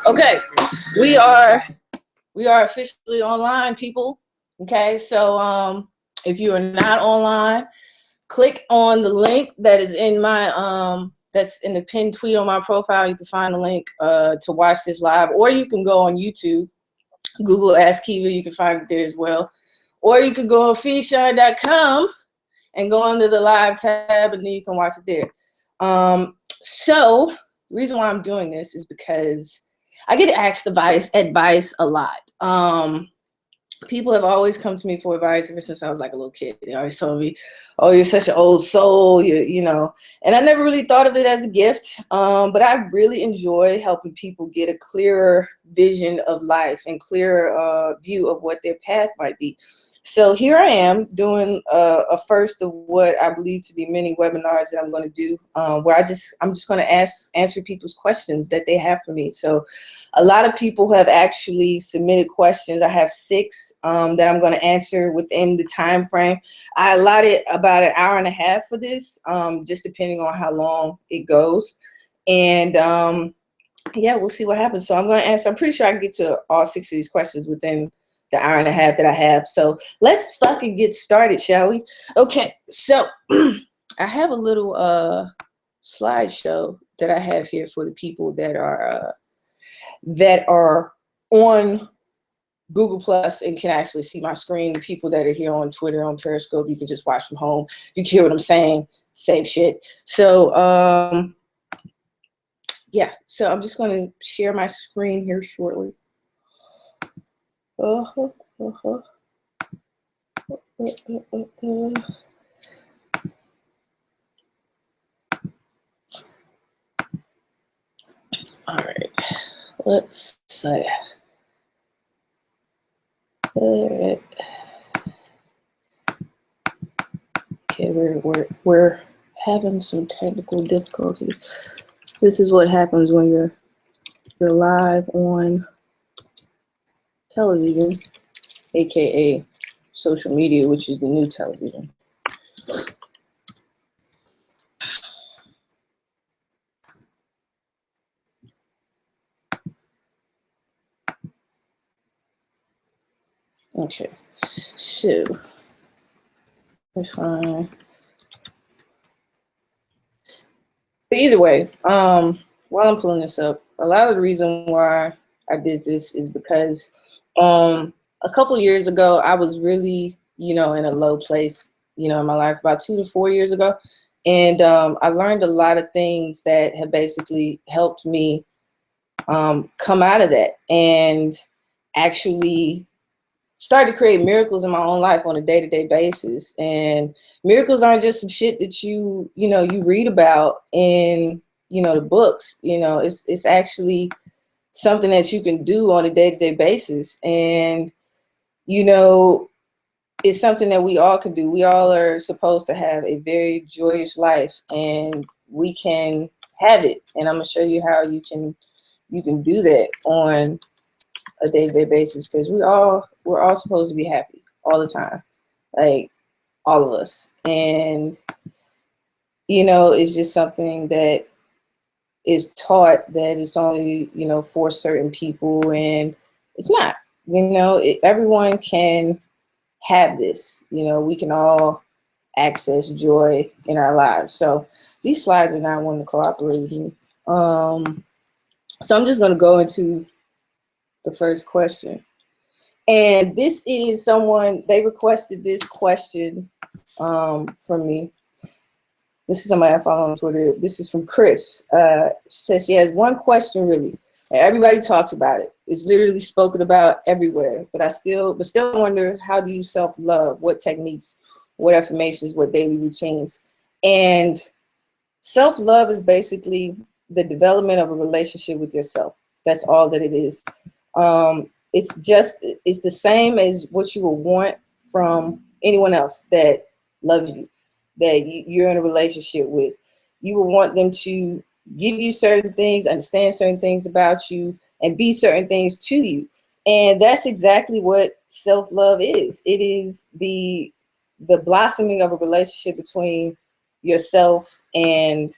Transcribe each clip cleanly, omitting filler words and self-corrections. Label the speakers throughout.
Speaker 1: Okay, we are officially online, people. Okay, so if you are not online, click on the link that is in my that's in the pinned tweet on my profile. You can find the link to watch this live, or you can go on YouTube, Google Ask Keva, you can find it there as well. Or you could go on feedshine.com and go under the live tab, and then you can watch it there. So the reason why I'm doing this is because I get asked advice a lot. People have always come to me for advice ever since I was like a little kid. They always told me, "Oh, you're such an old soul," you know. And I never really thought of it as a gift, but I really enjoy helping people get a clearer vision of life and clearer view of what their path might be. So here I am doing a first of what I believe to be many webinars that I'm going to do, where I'm just going to answer people's questions that they have for me. So a lot of people have actually submitted questions. I have 6 that I'm going to answer within the time frame. I allotted about an hour and a half for this, just depending on how long it goes. And yeah, we'll see what happens. So I'm going to answer. I'm pretty sure I can get to all 6 of these questions within the hour and a half that I have. So let's fucking get started, shall we? Okay, so I have a little slideshow that I have here for the people that are on Google Plus and can actually see my screen. The people that are here on Twitter, on Periscope, you can just watch from home. You can hear what I'm saying, same shit. So yeah, so I'm just going to share my screen here shortly. All right, let's see. All right. Okay, we're having some technical difficulties. This is what happens when you're live on television, aka social media, which is the new television. Okay, so if I, but either way, while I'm pulling this up, a lot of the reason why I did this is because a couple years ago I was really, in a low place, in my life, about 2 to 4 years ago, and I learned a lot of things that have basically helped me come out of that and actually start to create miracles in my own life on a day-to-day basis. And miracles aren't just some shit that you read about in the books. It's actually something that you can do on a day-to-day basis, and it's something that we all can do. We all are supposed to have a very joyous life, and we can have it. And I'm gonna show you how you can do that on a day-to-day basis, because we're all supposed to be happy all the time, like all of us. And it's just something that is taught that it's only for certain people, and it's not. Everyone can have this. We can all access joy in our lives. So these slides are not wanting to cooperate with me. So I'm just going to go into the first question. And this is someone, they requested this question from me. This is somebody I follow on Twitter. This is from Chris. She says she has one question, really. And everybody talks about it. It's literally spoken about everywhere. But still wonder, how do you self-love? What techniques, what affirmations, what daily routines? And self-love is basically the development of a relationship with yourself. That's all that it is. It's the same as what you will want from anyone else that loves you, that you're in a relationship with. You will want them to give you certain things, understand certain things about you, and be certain things to you. And that's exactly what self-love is. It is the the blossoming of a relationship between yourself and,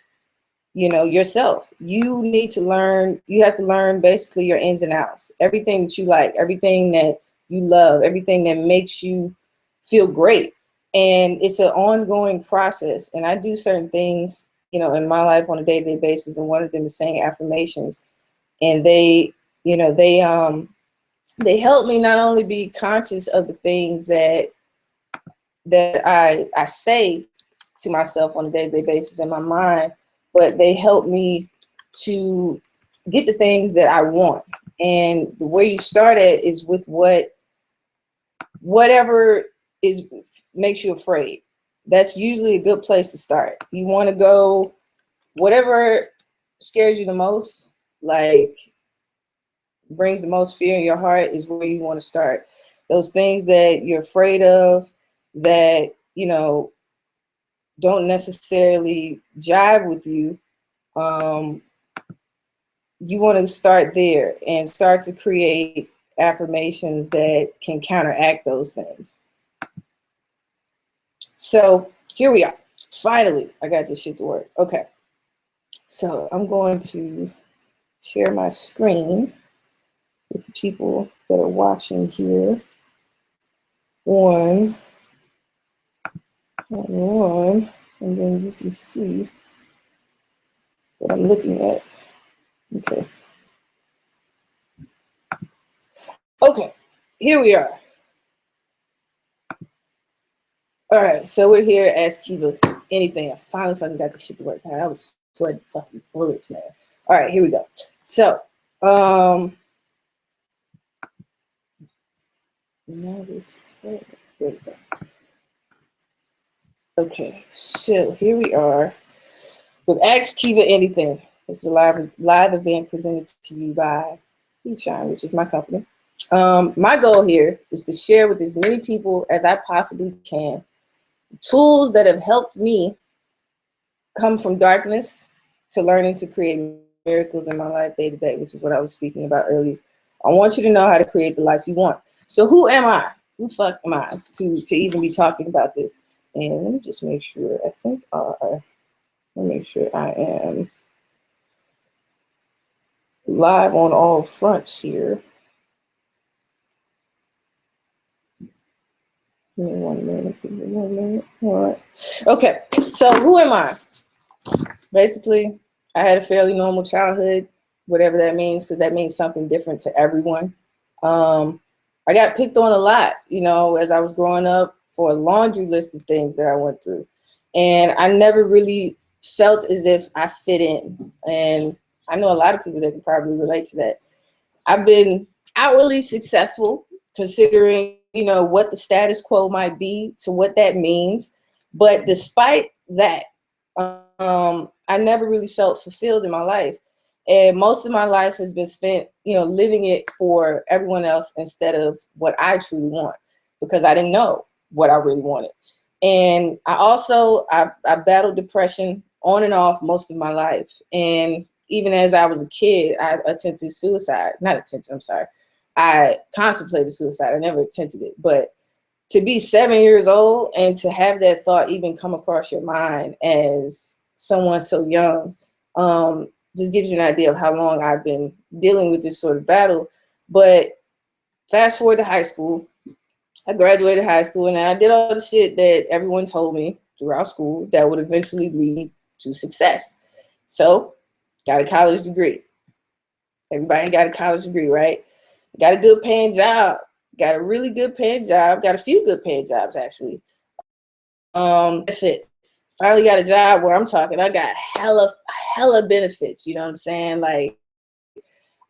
Speaker 1: you know, yourself. You need to learn, you have to learn basically your ins and outs, everything that you like, everything that you love, everything that makes you feel great. And it's an ongoing process. And I do certain things, you know, in my life on a day-to-day basis. And one of them is saying affirmations. And they, you know, they help me not only be conscious of the things that I say to myself on a day-to-day basis in my mind, but they help me to get the things that I want. And the way you start at is with whatever makes you afraid. That's usually a good place to start. You want to go whatever scares you the most, like brings the most fear in your heart, is where you want to start. Those things that you're afraid of, that, you know, don't necessarily jive with you, you want to start there and start to create affirmations that can counteract those things. So here we are. Finally, I got this shit to work. Okay. So I'm going to share my screen with the people that are watching here on, and then you can see what I'm looking at. Okay. Okay, here we are. All right, so we're here at Ask Keva Anything. I finally fucking got this shit to work. Man, I was sweating fucking bullets, man. All right, here we go. So, now this, there we go. Okay, so here we are with Ask Keva Anything. This is a live event presented to you by Shine, which is my company. My goal here is to share with as many people as I possibly can tools that have helped me come from darkness to learning to create miracles in my life day to day, which is what I was speaking about earlier. I want you to know how to create the life you want. So who am I? Who the fuck am I to even be talking about this? And let me just make sure, let me make sure I am live on all fronts here. Give me 1 minute, give me 1 minute. All right. Okay, so who am I? Basically, I had a fairly normal childhood, whatever that means, because that means something different to everyone. I got picked on a lot, you know, as I was growing up, for a laundry list of things that I went through. And I never really felt as if I fit in. And I know a lot of people that can probably relate to that. I've been outwardly successful, considering, you know, what the status quo might be, to what that means. But despite that, I never really felt fulfilled in my life. And most of my life has been spent, you know, living it for everyone else instead of what I truly want, because I didn't know what I really wanted. And I battled depression on and off most of my life. And even as I was a kid, I attempted suicide. Not attempted, I'm sorry. I contemplated suicide. I never attempted it. But to be 7 years old and to have that thought even come across your mind as someone so young, just gives you an idea of how long I've been dealing with this sort of battle. But fast forward to high school. I graduated high school and I did all the shit that everyone told me throughout school that would eventually lead to success. So, got a college degree. Everybody got a college degree, right? Got a good paying job. Got a really good paying job. Got a few good paying jobs, actually. Benefits. Finally got a job where I'm talking, I got hella benefits. You know what I'm saying? Like,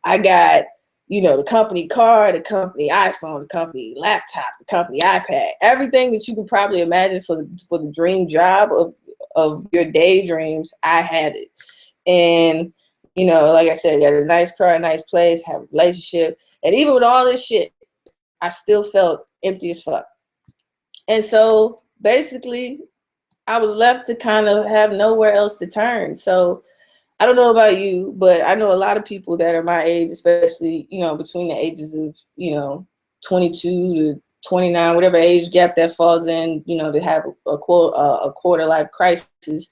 Speaker 1: I got, you know, the company car, the company iPhone, the company laptop, the company iPad, everything that you can probably imagine for the dream job of your daydreams. I had it. And, you know, like I said, got a nice car, a nice place, have a relationship. And even with all this shit, I still felt empty as fuck. And so basically, I was left to kind of have nowhere else to turn. So I don't know about you, but I know a lot of people that are my age, especially, you know, between the ages of, you know, 22 to 29, whatever age gap that falls in, you know, to have a quarter life crisis.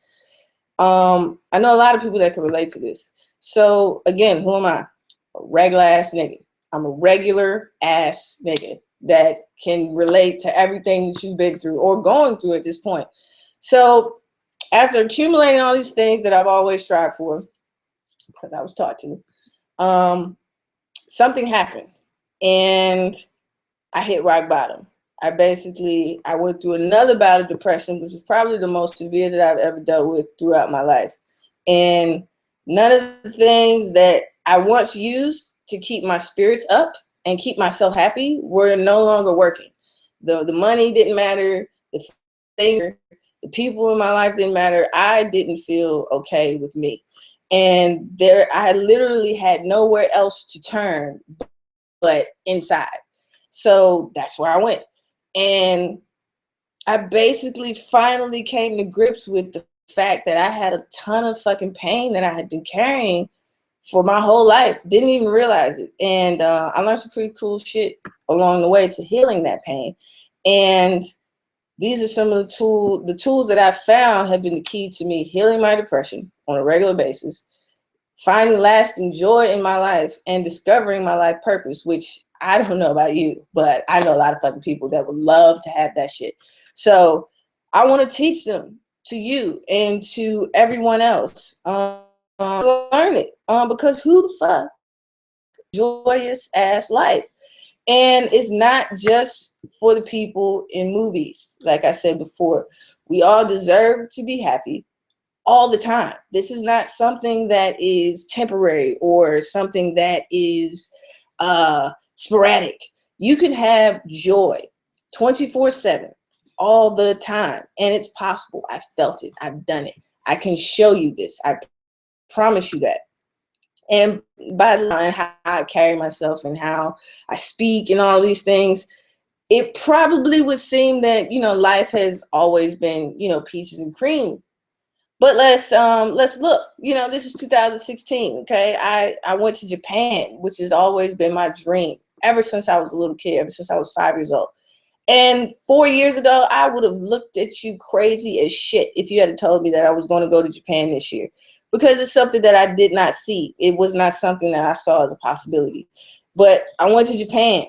Speaker 1: I know a lot of people that can relate to this. So again, who am I? A regular ass nigga. I'm a regular ass nigga that can relate to everything that you've been through or going through at this point. So after accumulating all these things that I've always strived for, because I was taught to, something happened and I hit rock bottom. I went through another bout of depression, which was probably the most severe that I've ever dealt with throughout my life. And none of the things that I once used to keep my spirits up and keep myself happy were no longer working. The money didn't matter. The people in my life didn't matter. I didn't feel okay with me. And I literally had nowhere else to turn but inside. So that's where I went. And I basically finally came to grips with the fact that I had a ton of fucking pain that I had been carrying for my whole life. Didn't even realize it. And I learned some pretty cool shit along the way to healing that pain. And these are some of the tools that I've found have been the key to me healing my depression on a regular basis, finding lasting joy in my life, and discovering my life purpose, which I don't know about you, but I know a lot of fucking people that would love to have that shit. So I want to teach them to you and to everyone else. Learn it. Because who the fuck joyous ass life? And it's not just for the people in movies. Like I said before, we all deserve to be happy all the time. This is not something that is temporary or something that is sporadic. You can have joy 24/7 all the time, and it's possible. I felt it. I've done it. I can show you this. I promise you that. And by how I carry myself and how I speak and all these things, it probably would seem that, you know, life has always been, you know, peaches and cream. But let's look. You know, this is 2016. Okay, I went to Japan, which has always been my dream ever since I was a little kid, ever since I was 5 years old. And 4 years ago, I would have looked at you crazy as shit if you had told me that I was going to go to Japan this year, because it's something that I did not see. It was not something that I saw as a possibility. But I went to Japan.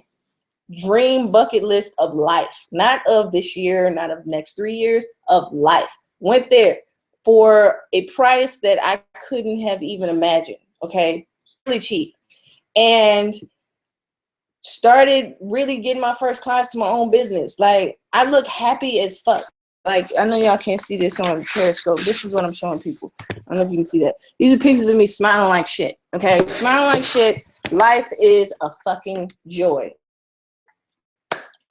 Speaker 1: Dream bucket list of life, not of this year, not of next 3 years, of life. Went there for a price that I couldn't have even imagined. Okay, really cheap. And started really getting my first clients to my own business. Like, I look happy as fuck. Like, I know y'all can't see this on Periscope. This is what I'm showing people. I don't know if you can see that. These are pictures of me smiling like shit. Okay, smiling like shit. Life is a fucking joy.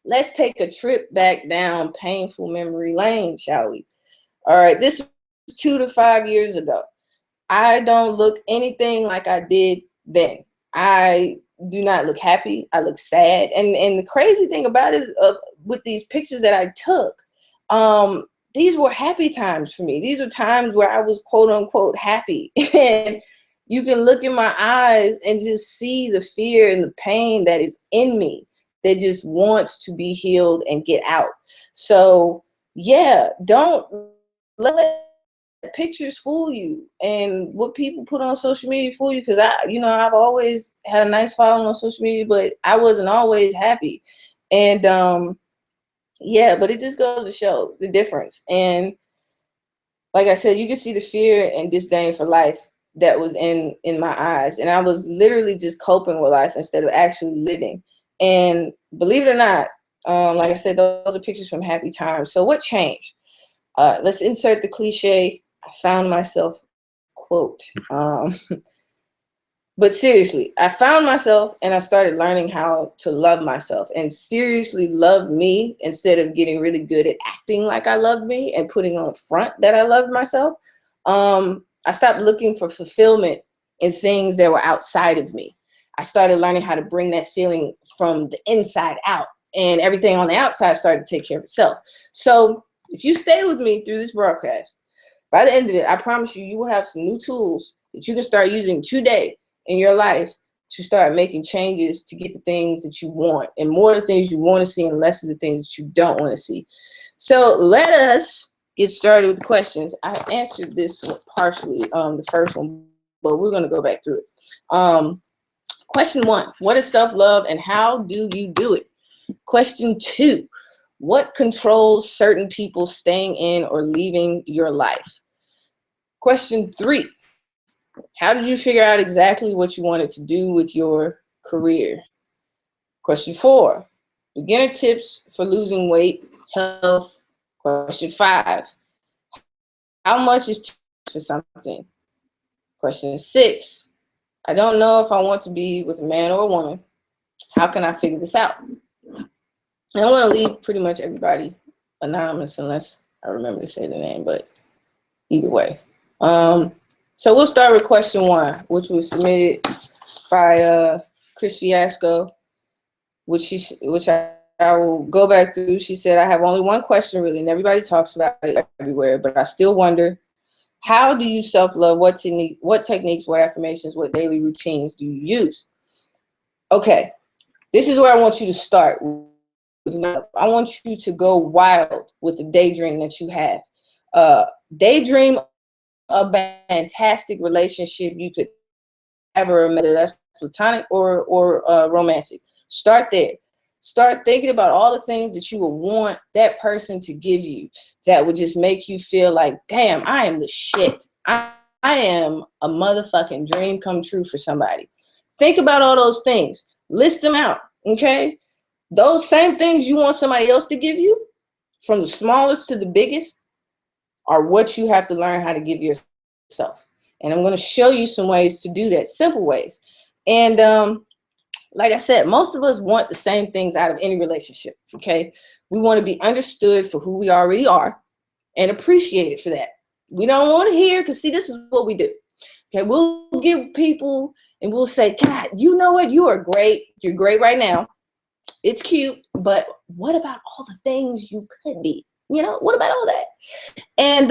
Speaker 1: Let's take a trip back down painful memory lane, shall we? All right, this was 2 to 5 years ago. I don't look anything like I did then. I do not look happy. I look sad. And the crazy thing about it is with these pictures that I took, these were happy times for me. These are times where I was quote unquote happy. And you can look in my eyes and just see the fear and the pain that is in me that just wants to be healed and get out. So yeah, don't let pictures fool you and what people put on social media fool you, because I've always had a nice following on social media, but I wasn't always happy. And yeah, but it just goes to show the difference. And like I said, you can see the fear and disdain for life that was in my eyes, and I was literally just coping with life instead of actually living. And believe it or not, like I said, those are pictures from happy times. So what changed? Let's insert the cliche. I found myself quote. But seriously, I found myself and I started learning how to love myself and seriously love me instead of getting really good at acting like I loved me and putting on front that I loved myself. I stopped looking for fulfillment in things that were outside of me. I started learning how to bring that feeling from the inside out, and everything on the outside started to take care of itself. So if you stay with me through this broadcast, by the end of it, I promise you, you will have some new tools that you can start using today in your life to start making changes to get the things that you want, and more of the things you want to see and less of the things that you don't want to see. So let us get started with the questions. I answered this partially, the first one, but we're going to go back through it. Question 1, what is self-love and how do you do it? Question 2, what controls certain people staying in or leaving your life? Question 3, how did you figure out exactly what you wanted to do with your career? Question 4, beginner tips for losing weight, health. Question 5, how much is too much for something? Question 6, I don't know if I want to be with a man or a woman. How can I figure this out? And I'm going to leave pretty much everybody anonymous unless I remember to say the name, but either way. So we'll start with question 1, which was submitted by Chris Fiasco, which I will go back through. She said, I have only one question really, and everybody talks about it everywhere, but I still wonder, how do you self-love? What techniques, what affirmations, what daily routines do you use? Okay, this is where I want you to start with love. I want you to go wild with the daydream that you have. Daydream a fantastic relationship you could ever imagine, that's platonic or romantic. Start there. Start thinking about all the things that you would want that person to give you that would just make you feel like, damn, I am the shit. I am a motherfucking dream come true for somebody. Think about all those things. List them out, okay? Those same things you want somebody else to give you, from the smallest to the biggest, are what you have to learn how to give yourself. And I'm going to show you some ways to do that, simple ways. And like I said, most of us want the same things out of any relationship, okay? We want to be understood for who we already are and appreciated for that. We don't want to hear, because see, this is what we do. Okay, we'll give people and we'll say, God, you know what? You are great. You're great right now. It's cute, but what about all the things you could be? You know, what about all that? And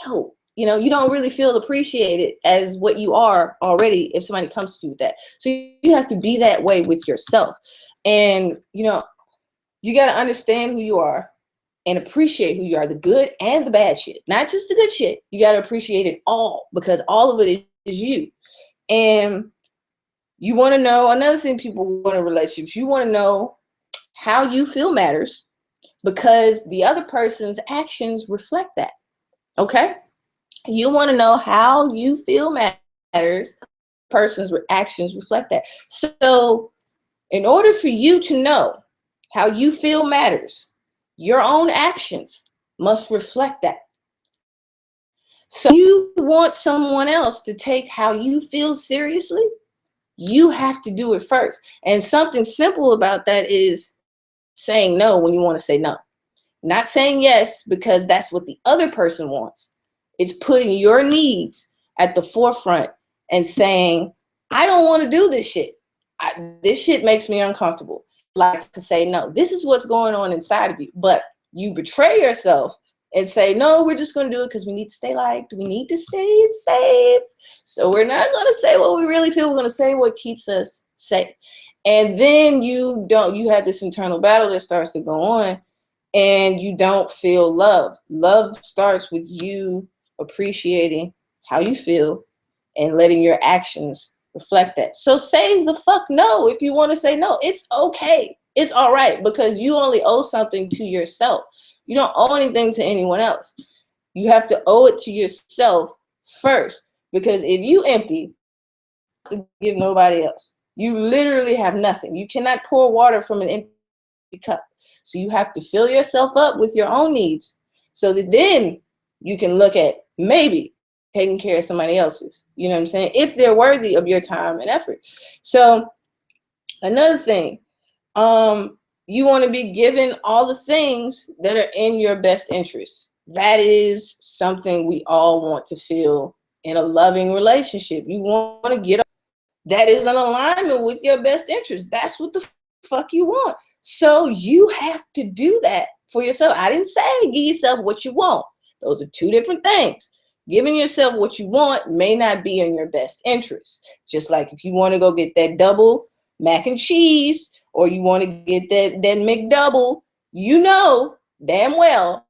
Speaker 1: no, you know, you don't really feel appreciated as what you are already if somebody comes to you with that. So you have to be that way with yourself. And, you know, you got to understand who you are and appreciate who you are, the good and the bad shit, not just the good shit. You got to appreciate it all, because all of it is you. And you want to know, another thing people want in relationships, you want to know how you feel matters, because the other person's actions reflect that. Okay? You want to know how you feel matters, person's actions reflect that. So in order for you to know how you feel matters, your own actions must reflect that. So you want someone else to take how you feel seriously, you have to do it first. And something simple about that is saying no when you want to say no. Not saying yes because that's what the other person wants. It's putting your needs at the forefront and saying, I don't want to do this shit. This shit makes me uncomfortable. Like to say no. This is what's going on inside of you. But you betray yourself and say, no, we're just going to do it because we need to stay liked. We need to stay safe. So we're not going to say what we really feel. We're going to say what keeps us safe. And then you have this internal battle that starts to go on, and you don't feel loved. Love starts with you appreciating how you feel and letting your actions reflect that. So say the fuck no if you want to say no. It's okay. It's all right, because you only owe something to yourself. You don't owe anything to anyone else. You have to owe it to yourself first, because if you empty, to give nobody else. You literally have nothing. You cannot pour water from an empty cup. So you have to fill yourself up with your own needs, so that then you can look at maybe taking care of somebody else's. You know what I'm saying? If they're worthy of your time and effort. So another thing, you want to be given all the things that are in your best interest. That is something we all want to feel in a loving relationship. You want to get that is in alignment with your best interest. That's what the fuck you want. So you have to do that for yourself. I didn't say give yourself what you want. Those are two different things. Giving yourself what you want may not be in your best interest. Just like if you want to go get that double mac and cheese, or you want to get that McDouble, you know damn well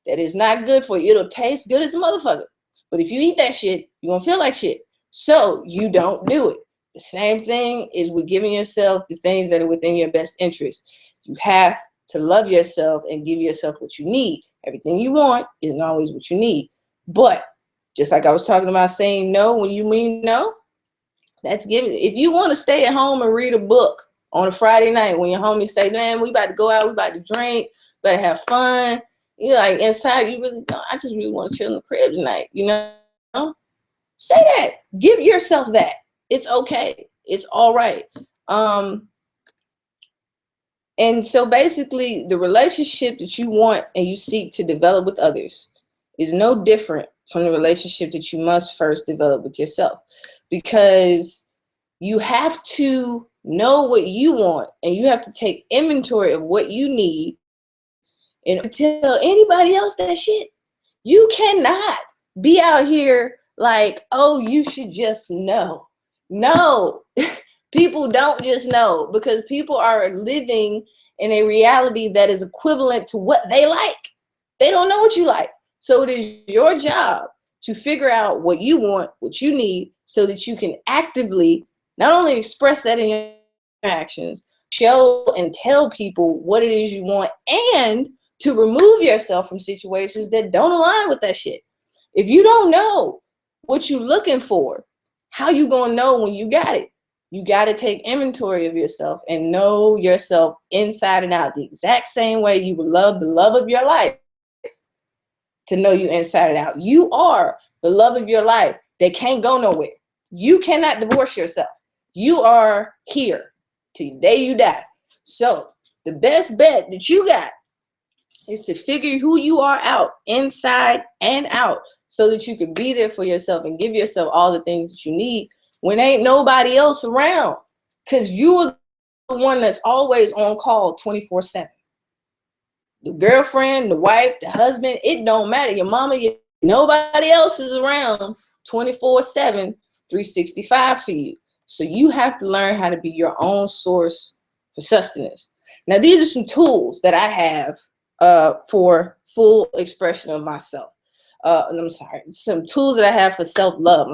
Speaker 1: that is not good for you. It'll taste good as a motherfucker. But if you eat that shit, you're going to feel like shit. So you don't do it. The same thing is with giving yourself the things that are within your best interest. You have to love yourself and give yourself what you need. Everything you want isn't always what you need. But just like I was talking about saying no when you mean no, that's giving. If you want to stay at home and read a book on a Friday night when your homies say, man, we about to go out, we about to drink, better have fun. You know, like inside you really don't. I just really want to chill in the crib tonight, you know? Say that. Give yourself that. It's okay. It's all right. And so basically the relationship that you want and you seek to develop with others is no different from the relationship that you must first develop with yourself, because you have to know what you want and you have to take inventory of what you need and tell anybody else that shit. You cannot be out here like, oh, you should just know. No, people don't just know, because people are living in a reality that is equivalent to what they like. They don't know what you like. So it is your job to figure out what you want, what you need, so that you can actively not only express that in your actions, show and tell people what it is you want, and to remove yourself from situations that don't align with that shit. If you don't know what you're looking for, how you gonna know when you got it? You got to take inventory of yourself and know yourself inside and out, the exact same way you would love the love of your life to know you inside and out. You are the love of your life that can't go nowhere. You cannot divorce yourself. You are here till the day you die. So the best bet that you got is to figure who you are out, inside and out, so that you can be there for yourself and give yourself all the things that you need when ain't nobody else around, because you are the one that's always on call 24/7. The girlfriend, the wife, the husband, it don't matter. Your mama, nobody else is around 24/7, 365 for you. So you have to learn how to be your own source for sustenance. Now, these are some tools that I have for full expression of myself. Some tools that I have for self-love.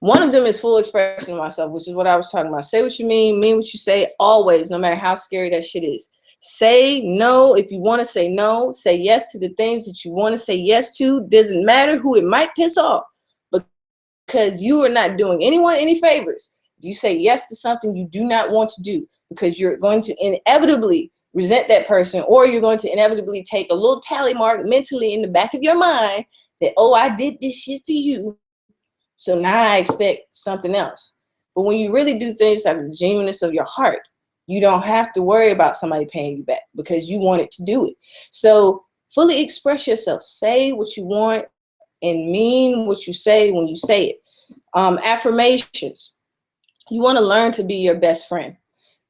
Speaker 1: One of them is full expression of myself, which is what I was talking about. Say what you mean what you say, always, no matter how scary that shit is. Say no if you want to say no. Say yes to the things that you want to say yes to. Doesn't matter who it might piss off, because you are not doing anyone any favors. If you say yes to something you do not want to do, because you're going to inevitably resent that person, or you're going to inevitably take a little tally mark mentally in the back of your mind that, oh, I did this shit for you, so now I expect something else. But when you really do things out of the genuineness of your heart, you don't have to worry about somebody paying you back, because you wanted to do it. So fully express yourself. Say what you want and mean what you say when you say it. Affirmations. You want to learn to be your best friend,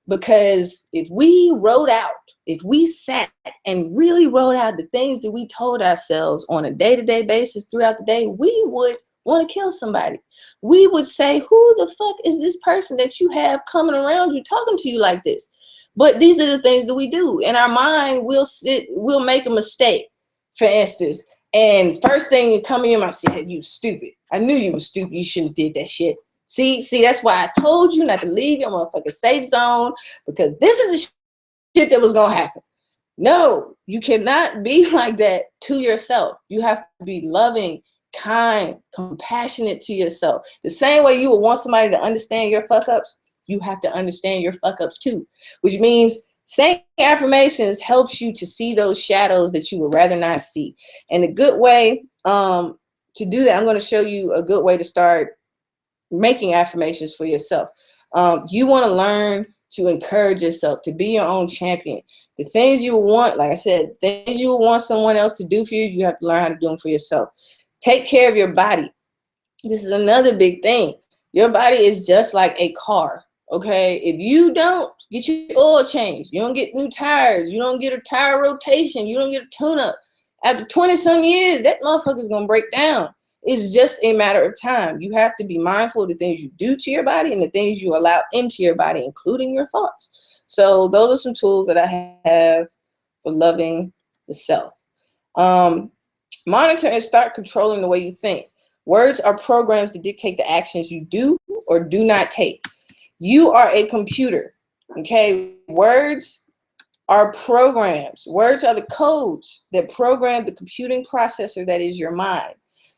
Speaker 1: because if we sat and really wrote out the things that we told ourselves on a day-to-day basis throughout the day, we would want to kill somebody. We would say, who the fuck is this person that you have coming around you talking to you like this? But these are the things that we do. In our mind, we'll make a mistake, for instance, and first thing that come in your mind, say, you stupid. I knew you was stupid. You shouldn't have did that shit. See, that's why I told you not to leave your motherfucking safe zone, because this is the shit that was going to happen. No, you cannot be like that to yourself. You have to be loving, kind, compassionate to yourself. The same way you would want somebody to understand your fuck ups, you have to understand your fuck ups too, which means saying affirmations helps you to see those shadows that you would rather not see. And a good way to do that, I'm going to show you a good way to start making affirmations for yourself. You want to learn to encourage yourself, to be your own champion. The things you want, like I said, things you want someone else to do for you, you have to learn how to do them for yourself. Take care of your body. This is another big thing. Your body is just like a car, okay? If you don't get your oil changed, you don't get new tires, you don't get a tire rotation, you don't get a tune-up, After 20 some years, that motherfucker's gonna break down. It's just a matter of time. You have to be mindful of the things you do to your body and the things you allow into your body, including your thoughts. So those are some tools that I have for loving the self. Monitor and start controlling the way you think. Words are programs to dictate the actions you do or do not take. You are a computer, okay? Words are programs. Words are the codes that program the computing processor that is your mind.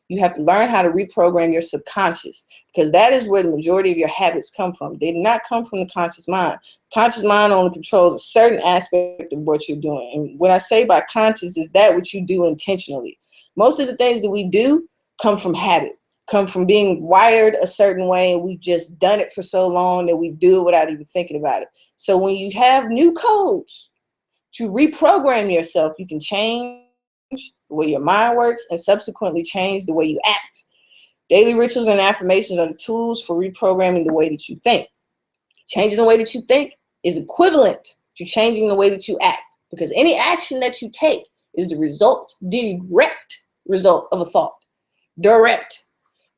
Speaker 1: You have to learn how to reprogram your subconscious, because that is where the majority of your habits come from. They do not come from the conscious mind. Conscious mind only controls a certain aspect of what you're doing. And what I say by conscious is that what you do intentionally. Most of the things that we do come from habit, come from being wired a certain way, and we've just done it for so long that we do it without even thinking about it. So when you have new codes to reprogram yourself, you can change the way your mind works and subsequently change the way you act. Daily rituals and affirmations are the tools for reprogramming the way that you think. Changing the way that you think is equivalent to changing the way that you act, because any action that you take is the direct result of a thought. Direct.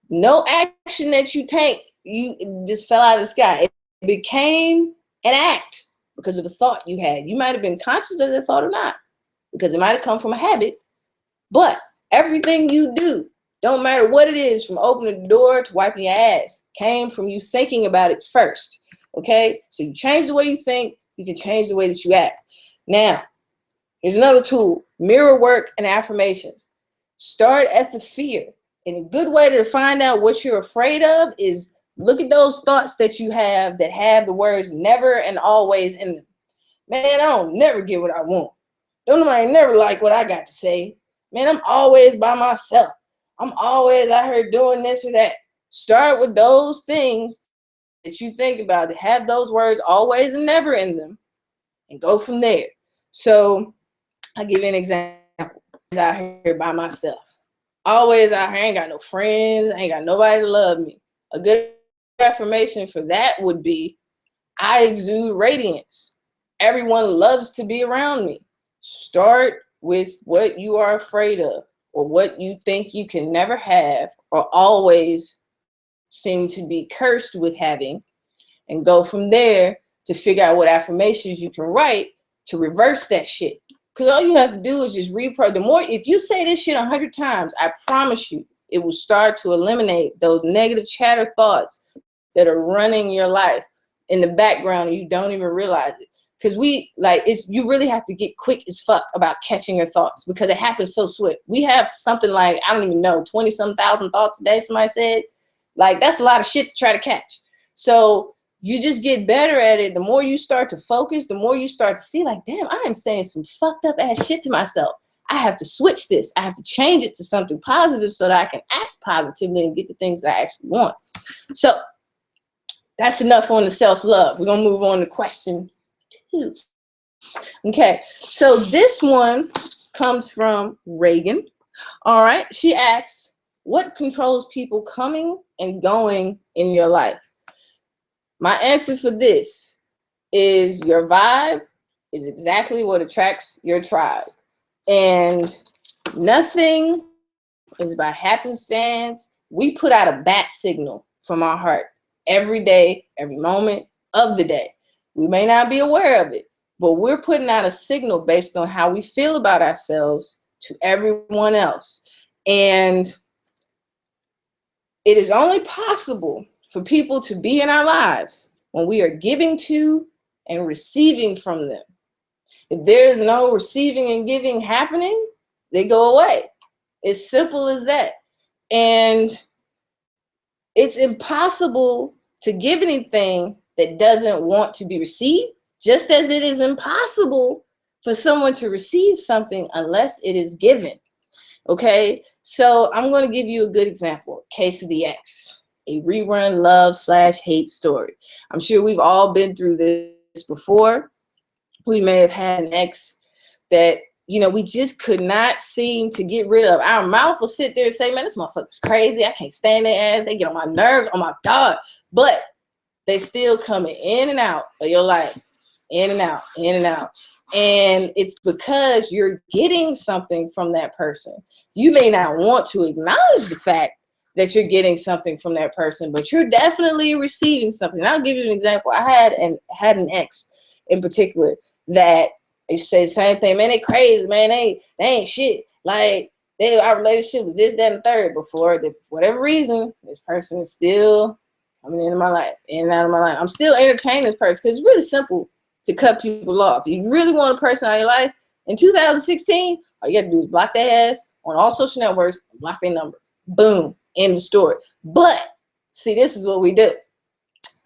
Speaker 1: No action that you take, you just fell out of the sky. It became an act because of a thought you had. You might have been conscious of that thought or not, because it might have come from a habit. But everything you do, don't matter what it is, from opening the door to wiping your ass, came from you thinking about it first. Okay? So you change the way you think, you can change the way that you act. Now, here's another tool: mirror work and affirmations. Start at the fear. And a good way to find out what you're afraid of is look at those thoughts that you have that have the words never and always in them. Man, I don't never get what I want. Don't nobody never like what I got to say. Man, I'm always by myself. I'm always out here doing this or that. Start with those things that you think about that have those words always and never in them, and go from there. So I'll give you an example. I'm out here by myself. Always out here, I ain't got no friends, I ain't got nobody to love me. A good affirmation for that would be, I exude radiance. Everyone loves to be around me. Start with what you are afraid of, or what you think you can never have, or always seem to be cursed with having, and go from there to figure out what affirmations you can write to reverse that shit. Because all you have to do is just reprogram. The more, if you say this shit 100 times, I promise you, it will start to eliminate those negative chatter thoughts that are running your life in the background and you don't even realize it. Because you really have to get quick as fuck about catching your thoughts, because it happens so swift. We have something like, I don't even know, 20-some thousand thoughts a day, somebody said. Like, that's a lot of shit to try to catch. So you just get better at it. The more you start to focus, the more you start to see, like, damn, I am saying some fucked up ass shit to myself. I have to switch this. I have to change it to something positive so that I can act positively and get the things that I actually want. So that's enough on the self-love. We're going to move on to question 2. Okay, so this one comes from Reagan. All right, she asks, what controls people coming and going in your life? My answer for this is your vibe is exactly what attracts your tribe. And nothing is by happenstance. We put out a bat signal from our heart every day, every moment of the day. We may not be aware of it, but we're putting out a signal based on how we feel about ourselves to everyone else. And it is only possible for people to be in our lives when we are giving to and receiving from them. If there is no receiving and giving happening, they go away. It's simple as that. And it's impossible to give anything that doesn't want to be received, just as it is impossible for someone to receive something unless it is given. Okay, so I'm going to give you a good example. Case of the X, a rerun love/hate story. I'm sure we've all been through this before. We may have had an ex that, we just could not seem to get rid of. Our mouth will sit there and say, man, this motherfucker's crazy. I can't stand their ass. They get on my nerves. Oh my God. But they still coming in and out of your life. In and out, in and out. And it's because you're getting something from that person. You may not want to acknowledge the fact that you're getting something from that person, but you're definitely receiving something. And I'll give you an example. I had an ex in particular that they said the same thing. Man, they crazy, man. They ain't shit. Like, our relationship was this, that, and the third. Before, for whatever reason, this person is still coming into my life, in and out of my life. I'm still entertaining this person because it's really simple to cut people off. If you really want a person out of your life in 2016, all you got to do is block their ass on all social networks and block their number. Boom, end of story. But see, this is what we do.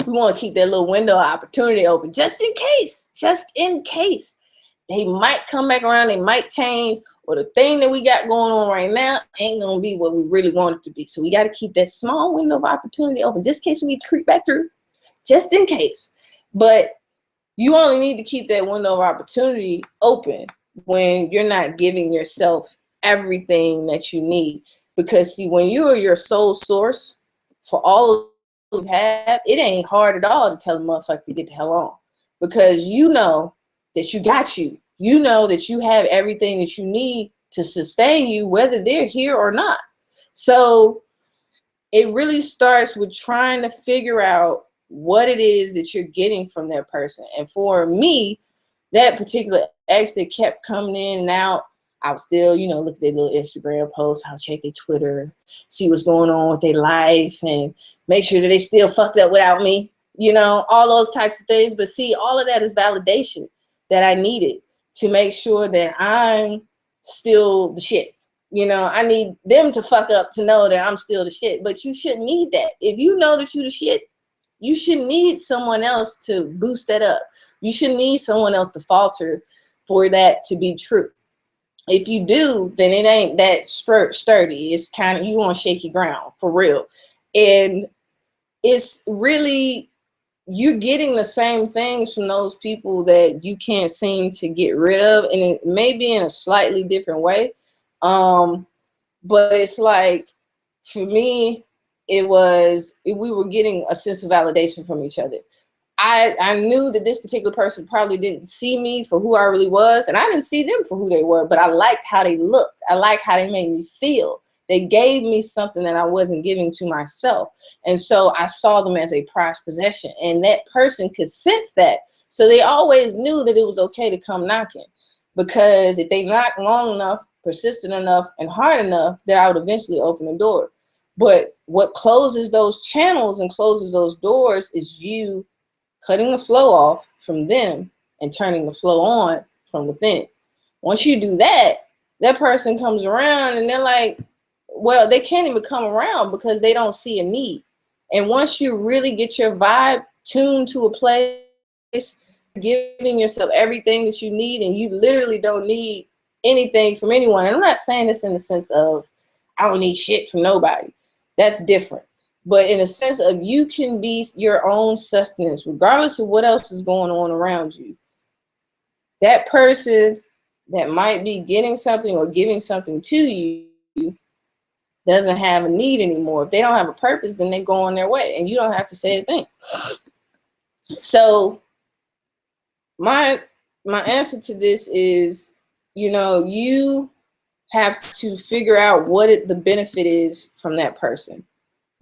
Speaker 1: We want to keep that little window of opportunity open just in case. Just in case. They might come back around, they might change, or the thing that we got going on right now ain't gonna be what we really want it to be. So we got to keep that small window of opportunity open just in case we need to creep back through. Just in case. But you only need to keep that window of opportunity open when you're not giving yourself everything that you need. Because see, when you are your sole source for all you have, it ain't hard at all to tell a motherfucker to get the hell on. Because you know that you got you. You know that you have everything that you need to sustain you, whether they're here or not. So it really starts with trying to figure out what it is that you're getting from that person. And for me, that particular ex that kept coming in and out, I would still, look at their little Instagram posts, I'll check their Twitter, see what's going on with their life, and make sure that they still fucked up without me, all those types of things. But see, all of that is validation that I needed to make sure that I'm still the shit. I need them to fuck up to know that I'm still the shit. But you shouldn't need that. If you know that you're the shit, you shouldn't need someone else to boost that up. You shouldn't need someone else to falter for that to be true. If you do, then it ain't that sturdy. It's kind of, you on shaky ground, for real. And it's really, you're getting the same things from those people that you can't seem to get rid of. And it may be in a slightly different way. But it's like, for me, we were getting a sense of validation from each other. I knew that this particular person probably didn't see me for who I really was, and I didn't see them for who they were, but I liked how they looked. I liked how they made me feel. They gave me something that I wasn't giving to myself. And so I saw them as a prized possession, and that person could sense that. So they always knew that it was okay to come knocking, because if they knocked long enough, persistent enough, and hard enough, that I would eventually open the door. But what closes those channels and closes those doors is you cutting the flow off from them and turning the flow on from within. Once you do that, that person comes around and they're like, well, they can't even come around because they don't see a need. And once you really get your vibe tuned to a place, giving yourself everything that you need, and you literally don't need anything from anyone. And I'm not saying this in the sense of I don't need shit from nobody. That's different. But in a sense of you can be your own sustenance, regardless of what else is going on around you. That person that might be getting something or giving something to you doesn't have a need anymore. If they don't have a purpose, then they go on their way, and you don't have to say a thing. So my answer to this is, you have to figure out what the benefit is from that person.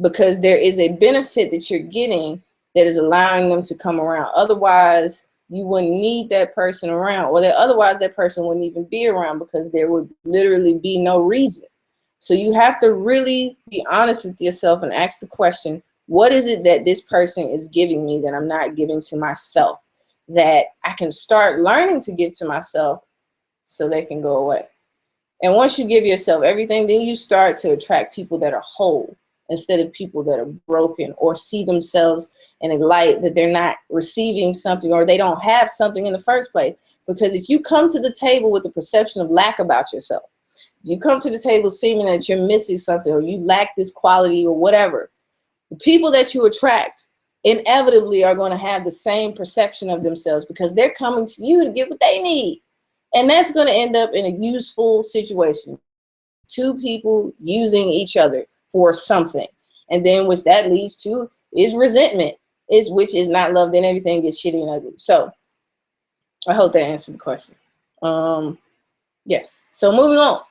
Speaker 1: Because there is a benefit that you're getting that is allowing them to come around. Otherwise, you wouldn't need that person around, or otherwise that person wouldn't even be around, because there would literally be no reason. So you have to really be honest with yourself and ask the question, what is it that this person is giving me that I'm not giving to myself, that I can start learning to give to myself so they can go away? And once you give yourself everything, then you start to attract people that are whole, instead of people that are broken or see themselves in a light that they're not receiving something, or they don't have something in the first place. Because if you come to the table with the perception of lack about yourself, if you come to the table seeming that you're missing something, or you lack this quality or whatever, the people that you attract inevitably are going to have the same perception of themselves, because they're coming to you to get what they need. And that's going to end up in a useful situation. Two people using each other for something. And then what that leads to is resentment, which is not love. Then everything gets shitty and ugly. So I hope that answered the question. Yes. So moving on.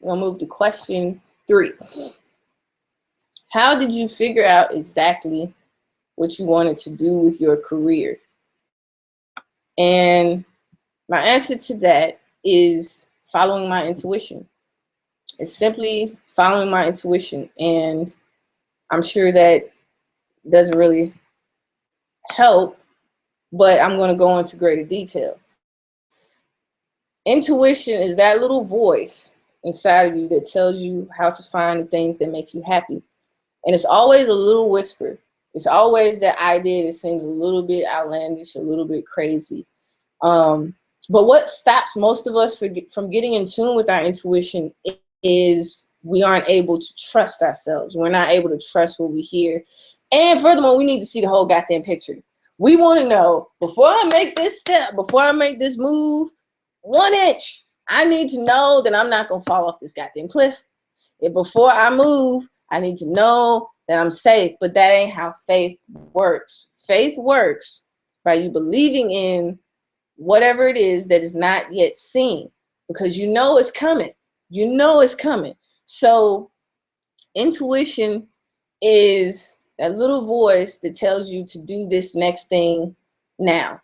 Speaker 1: We'll move to question 3. How did you figure out exactly what you wanted to do with your career? And my answer to that is following my intuition. It's simply following my intuition. And I'm sure that doesn't really help, but I'm going to go into greater detail. Intuition is that little voice inside of you that tells you how to find the things that make you happy. And it's always a little whisper. It's always that idea that seems a little bit outlandish, a little bit crazy. But what stops most of us from getting in tune with our intuition is we aren't able to trust ourselves. We're not able to trust what we hear. And furthermore, we need to see the whole goddamn picture. We want to know, before I make this step, before I make this move, 1 inch, I need to know that I'm not going to fall off this goddamn cliff. And before I move, I need to know that I'm safe. But that ain't how faith works. Faith works by you believing in whatever it is that is not yet seen, because you know it's coming. You know it's coming. So intuition is that little voice that tells you to do this next thing now.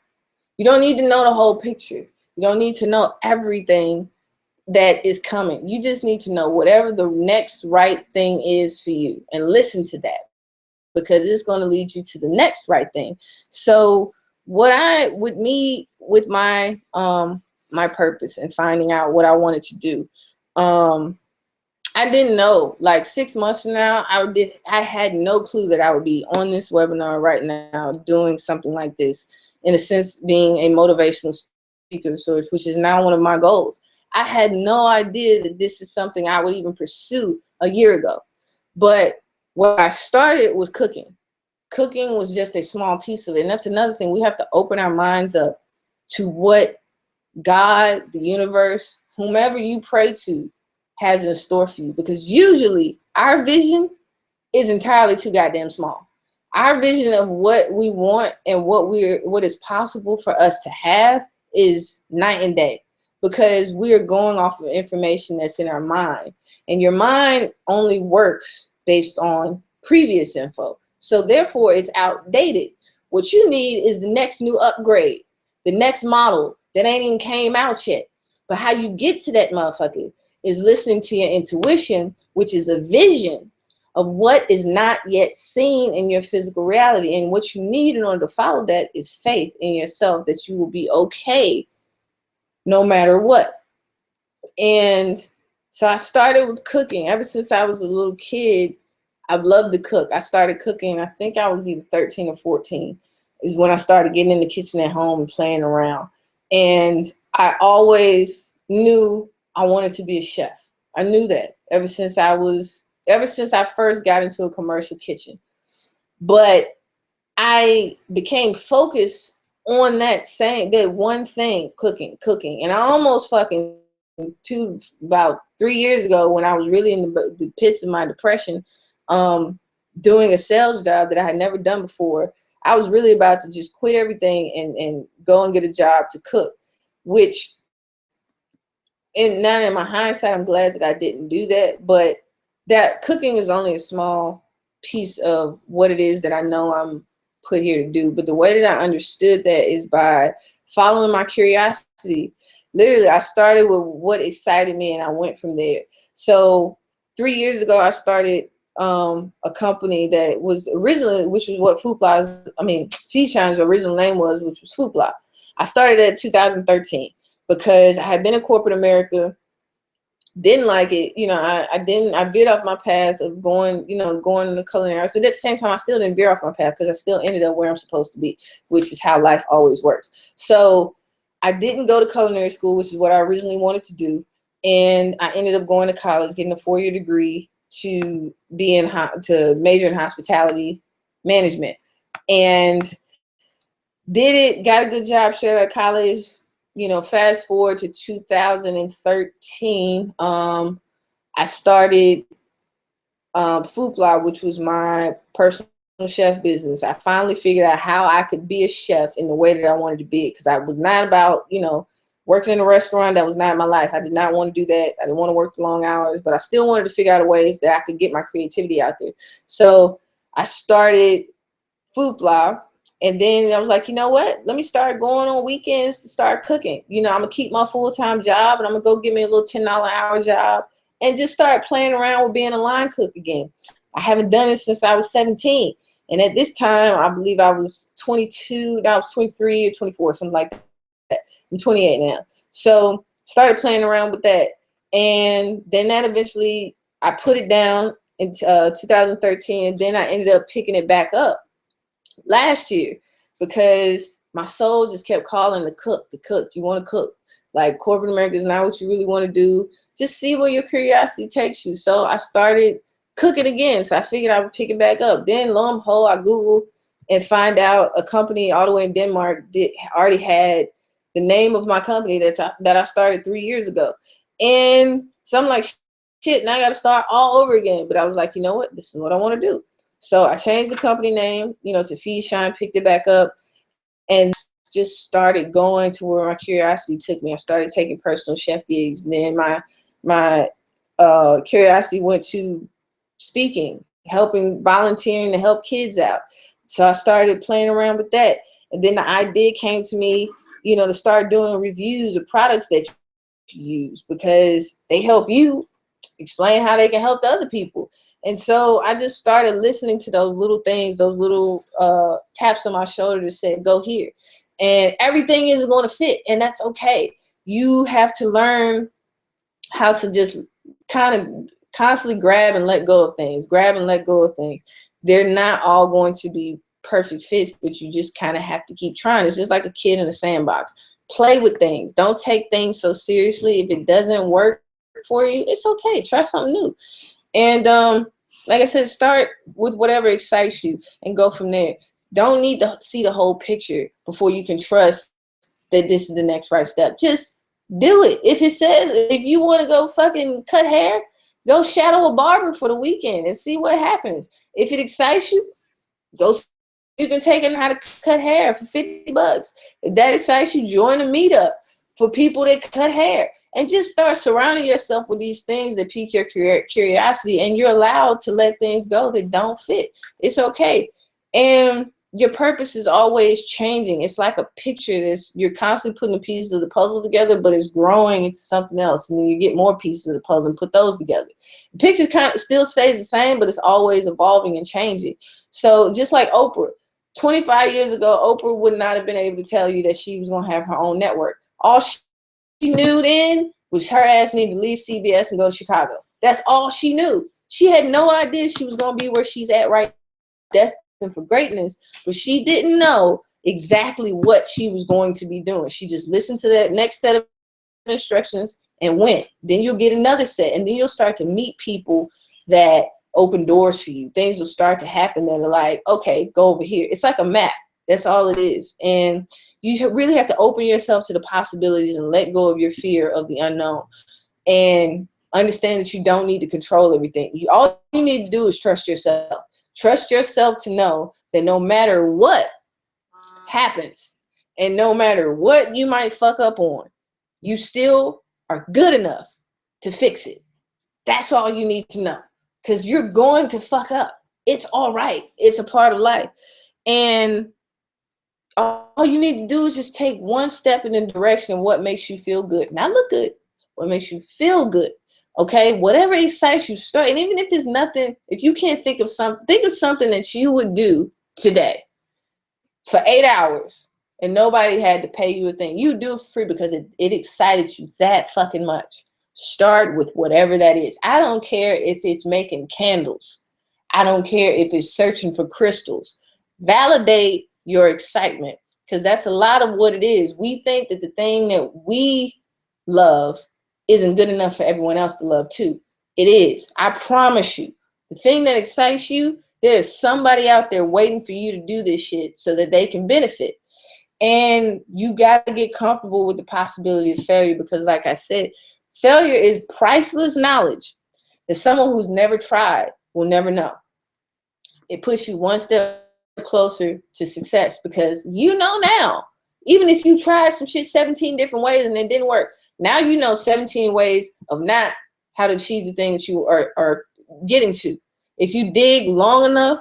Speaker 1: You don't need to know the whole picture. You don't need to know everything that is coming. You just need to know whatever the next right thing is for you, and listen to that, because it's going to lead you to the next right thing. So with my my purpose and finding out what I wanted to do, I didn't know, like 6 months from now, I had no clue that I would be on this webinar right now doing something like this, in a sense being a motivational speaker of sorts, which is now one of my goals. I had no idea that this is something I would even pursue a year ago. But where I started was cooking. Cooking was just a small piece of it. And that's another thing. We have to open our minds up to what God, the universe, whomever you pray to, has in store for you. Because usually our vision is entirely too goddamn small. Our vision of what we want and what is possible for us to have is night and day, because we are going off of information that's in our mind. And your mind only works based on previous info. So therefore it's outdated. What you need is the next new upgrade, the next model that ain't even came out yet. But how you get to that motherfucker is listening to your intuition, which is a vision of what is not yet seen in your physical reality. And what you need in order to follow that is faith in yourself, that you will be okay no matter what. And so I started with cooking. Ever since I was a little kid, I've loved to cook. I started cooking, I think I was either 13 or 14 is when I started getting in the kitchen at home and playing around. And I always knew I wanted to be a chef. I knew that ever since I first got into a commercial kitchen. But I became focused on that one thing, cooking. And I almost fucking about 3 years ago, when I was really in the pits of my depression, doing a sales job that I had never done before, I was really about to just quit everything and go and get a job to cook, which, and now in my hindsight, I'm glad that I didn't do that. But that cooking is only a small piece of what it is that I know I'm put here to do. But the way that I understood that is by following my curiosity. Literally, I started with what excited me, and I went from there. So 3 years ago, I started a company that was originally, which was what Feedshine's original name was, which was Foodpla. I started at 2013 because I had been in corporate America, didn't like it. I veered off my path of going in the culinary arts, but at the same time, I still didn't veer off my path, because I still ended up where I'm supposed to be, which is how life always works. So I didn't go to culinary school, which is what I originally wanted to do. And I ended up going to college, getting a 4-year degree to major in hospitality management, and did it, got a good job straight out of college. Fast forward to 2013, I started Foodpla, which was my personal chef business. I finally figured out how I could be a chef in the way that I wanted to be it, because I was not about, working in a restaurant, that was not my life. I did not want to do that. I didn't want to work the long hours, but I still wanted to figure out ways that I could get my creativity out there. So I started Food Blog. And then I was like, you know what? Let me start going on weekends to start cooking. You know, I'm going to keep my full-time job, and I'm going to go get me a little $10 an hour job and just start playing around with being a line cook again. I haven't done it since I was 17. And at this time, I believe I was 22. I was 23 or 24, something like that. I'm 28 now. So started playing around with that. And then that eventually, I put it down in 2013. And then I ended up picking it back up last year because my soul just kept calling to cook. You want to cook. Like, corporate America is not what you really want to do. Just see where your curiosity takes you. So I started cooking again. So I figured I would pick it back up. Then lo and behold, I Googled and find out a company all the way in Denmark already had the name of my company that I started 3 years ago. And so I'm like, shit, now I got to start all over again. But I was like, you know what? This is what I want to do. So I changed the company name, you know, to Feed Shine, picked it back up, and just started going to where my curiosity took me. I started taking personal chef gigs, and then my curiosity went to speaking, volunteering to help kids out. So I started playing around with that, and then the idea came to me, you know, to start doing reviews of products that you use because they help you explain how they can help the other people. And so I just started listening to those little things, those little taps on my shoulder that said, go here. And everything isn't going to fit, and that's okay. You have to learn how to just kind of constantly grab and let go of things, They're not all going to be perfect fits, but you just kind of have to keep trying. It's just like a kid in a sandbox. Play with things. Don't take things so seriously. If it doesn't work for you, it's okay. Try something new. And like I said, start with whatever excites you and go from there. Don't need to see the whole picture before you can trust that this is the next right step. Just do it. If you want to go fucking cut hair, go shadow a barber for the weekend and see what happens. If it excites you, you can take in how to cut hair for $50. If that excites you, join a meetup for people that cut hair, and just start surrounding yourself with these things that pique your curiosity, and you're allowed to let things go that don't fit. It's okay. And your purpose is always changing. It's like a picture you're constantly putting the pieces of the puzzle together, but it's growing into something else. And then you get more pieces of the puzzle and put those together. The picture kind of still stays the same, but it's always evolving and changing. So just like Oprah, 25 years ago, Oprah would not have been able to tell you that she was going to have her own network. All she knew then was her ass needed to leave CBS and go to Chicago. That's all she knew. She had no idea she was going to be where she's at right now, destined for greatness, but she didn't know exactly what she was going to be doing. She just listened to that next set of instructions and went. Then you'll get another set, and then you'll start to meet people that open doors for you. Things will start to happen that are like, okay, go over here. It's like a map. That's all it is. And you really have to open yourself to the possibilities and let go of your fear of the unknown, and understand that you don't need to control everything. All you need to do is trust yourself. Trust yourself to know that no matter what happens and no matter what you might fuck up on, you still are good enough to fix it. That's all you need to know, because you're going to fuck up. It's all right. It's a part of life. And all you need to do is just take one step in the direction of what makes you feel good. Not look good, what makes you feel good. Okay, whatever excites you, start. And even if there's nothing, if you can't think of something that you would do today for 8 hours and nobody had to pay you a thing. You do it for free because it excited you that fucking much. Start with whatever that is. I don't care if it's making candles. I don't care if it's searching for crystals. Validate your excitement, because that's a lot of what it is. We think that the thing that we love isn't good enough for everyone else to love too. It is. I promise you. The thing that excites you, there's somebody out there waiting for you to do this shit so that they can benefit. And you got to get comfortable with the possibility of failure, because like I said, failure is priceless knowledge that someone who's never tried will never know. It puts you one step closer to success, because you know now Even if you tried some shit 17 different ways and it didn't work, now you know 17 ways of not how to achieve the thing that you are getting to. If you dig long enough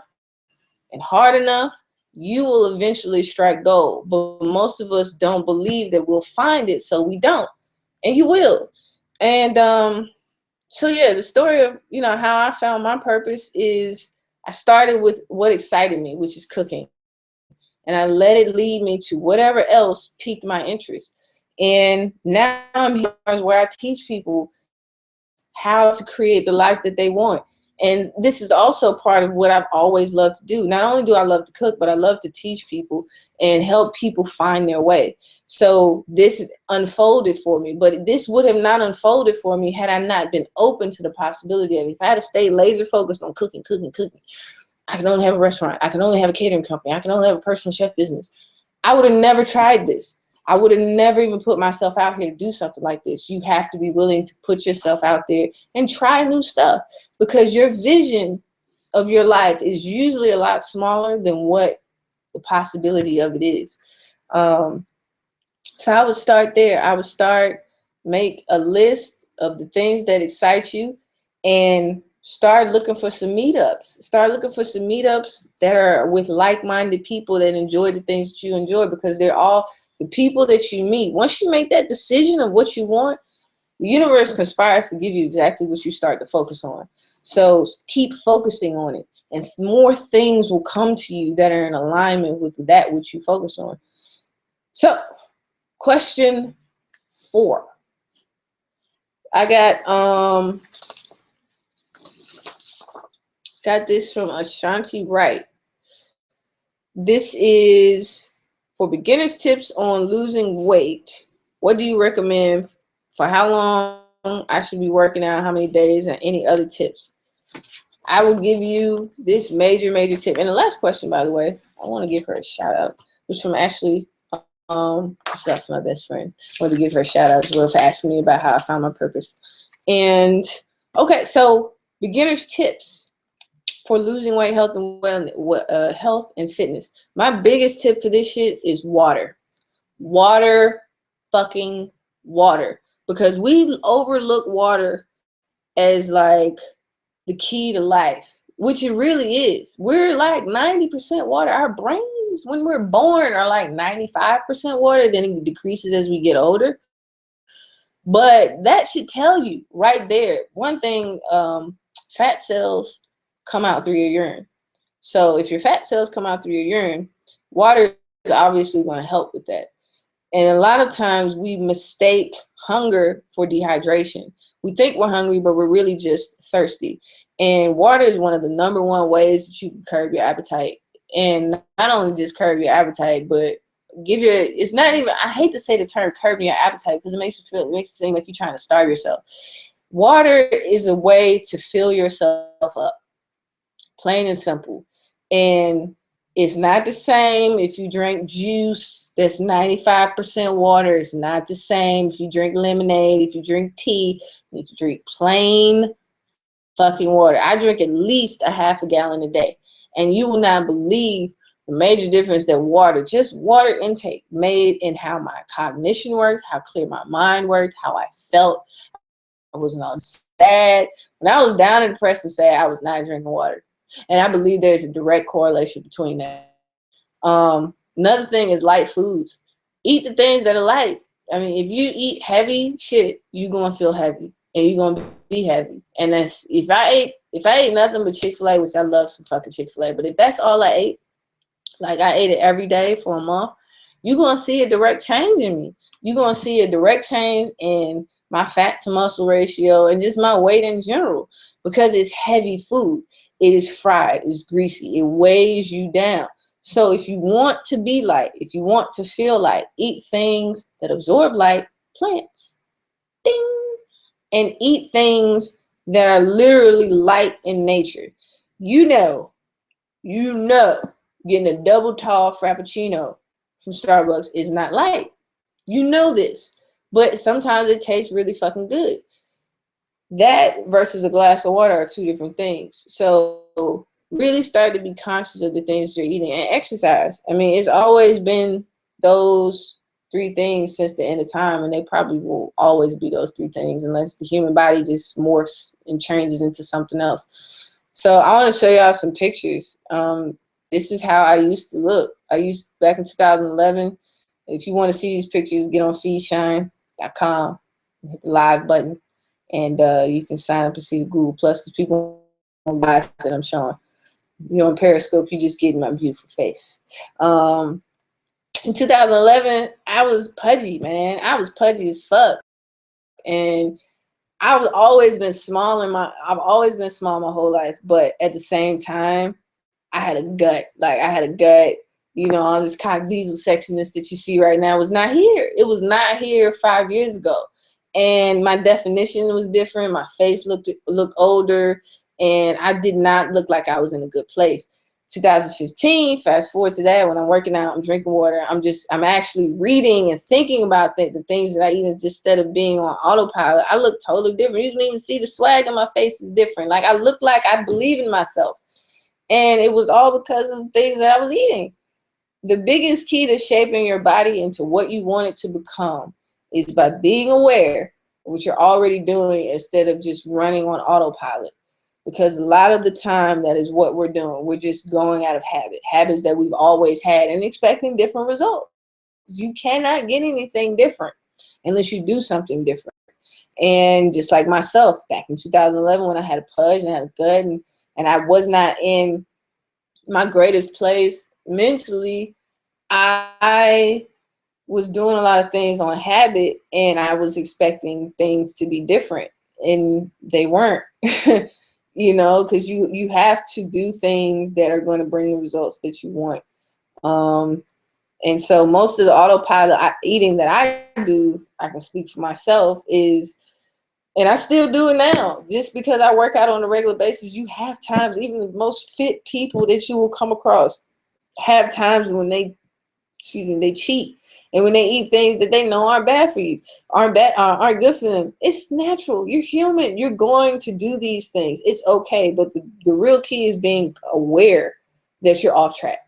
Speaker 1: and hard enough, you will eventually strike gold. But most of us don't believe that we'll find it, so we don't. And you will. And so yeah, the story of, you know, how I found my purpose is I started with what excited me, which is cooking. And I let it lead me to whatever else piqued my interest. And now I'm here where I teach people how to create the life that they want. And this is also part of what I've always loved to do. Not only do I love to cook, but I love to teach people and help people find their way. So this unfolded for me, but this would have not unfolded for me had I not been open to the possibility of, if I had to stay laser focused on cooking, I can only have a restaurant, I can only have a catering company, I can only have a personal chef business, I would have never tried this. I would have never even put myself out here to do something like this. You have to be willing to put yourself out there and try new stuff, because your vision of your life is usually a lot smaller than what the possibility of it is. So I would start there. I would make a list of the things that excite you and start looking for some meetups. Start looking for some meetups that are with like-minded people that enjoy the things that you enjoy, because they're all the people that you meet. Once you make that decision of what you want, the universe conspires to give you exactly what you start to focus on. So keep focusing on it, and more things will come to you that are in alignment with that which you focus on. So, question 4. I got this from Ashanti Wright. This is for beginners tips on losing weight. What do you recommend? For how long I should be working out, how many days, and any other tips? I will give you this major tip. And the last question, by the way, I want to give her a shout out. It's from Ashley. That's my best friend. I want to give her a shout out as well for asking me about how I found my purpose. And okay, so beginners tips for losing weight, health, and health and fitness. My biggest tip for this shit is water. Water, fucking water. Because we overlook water as like the key to life, which it really is. We're like 90% water. Our brains, when we're born, are like 95% water. Then it decreases as we get older. But that should tell you right there. One thing, fat cells come out through your urine. So if your fat cells come out through your urine, water is obviously going to help with that. And a lot of times we mistake hunger for dehydration. We think we're hungry, but we're really just thirsty. And water is one of the #1 ways that you can curb your appetite. And not only just curb your appetite, but it's not even, I hate to say the term curbing your appetite, because it makes it seem like you're trying to starve yourself. Water is a way to fill yourself up. Plain and simple. And it's not the same if you drink juice that's 95% water. It's not the same if you drink lemonade, if you drink tea. You need to drink plain fucking water. I drink at least a half a gallon a day. And you will not believe the major difference that just water intake made in how my cognition worked, how clear my mind worked, how I felt. I wasn't all sad. When I was down and depressed and sad, I was not drinking water. And I believe there's a direct correlation between that. Another thing is light foods. Eat the things that are light. I mean, if you eat heavy shit, you're gonna feel heavy, and you're gonna be heavy. And that's if I ate nothing but Chick-fil-A, which I love some fucking Chick-fil-A, but if that's all I ate, like I ate it every day for a month, you're gonna see a direct change in me. You're gonna see a direct change in my fat to muscle ratio and just my weight in general, because it's heavy food. It is fried, it's greasy, it weighs you down. So if you want to be light, if you want to feel light, eat things that absorb light, plants, ding, and eat things that are literally light in nature. You know, getting a double tall Frappuccino from Starbucks is not light. You know this, but sometimes it tastes really fucking good. That versus a glass of water are two different things. So really start to be conscious of the things you're eating, and exercise. I mean, it's always been those three things since the end of time, and they probably will always be those three things unless the human body just morphs and changes into something else. So I want to show y'all some pictures. This is how I used to look. Back in 2011. If you want to see these pictures, get on feedshine.com, hit the live button, and you can sign up and see the Google Plus, because people don't buy that I'm showing. On Periscope, you just get my beautiful face. In 2011, I was pudgy, man. I was pudgy as fuck. And I've always been small my whole life, but at the same time, I had a gut. All this cock diesel sexiness that you see right now was not here. It was not here 5 years ago. And my definition was different. My face looked older, and I did not look like I was in a good place. 2015, fast forward to that, when I'm working out, I'm drinking water, I'm actually reading and thinking about the things that I eat, just instead of being on autopilot. I look totally different. You can even see the swag on my face is different. Like, I look like I believe in myself. And it was all because of things that I was eating. The biggest key to shaping your body into what you want it to become is by being aware of what you're already doing instead of just running on autopilot. Because a lot of the time, that is what we're doing. We're just going out of habits that we've always had, and expecting different results. You cannot get anything different unless you do something different. And just like myself, back in 2011, when I had a pudge and I had a gut, and I was not in my greatest place mentally, I was doing a lot of things on habit, and I was expecting things to be different, and they weren't. Because you have to do things that are going to bring the results that you want. And so most of the autopilot eating that I do, I can speak for myself, and I still do it now, just because I work out on a regular basis. You have times, even the most fit people that you will come across have times when they cheat, and when they eat things that they know aren't bad for you, aren't good for them. It's natural. You're human. You're going to do these things. It's okay. But the real key is being aware that you're off track.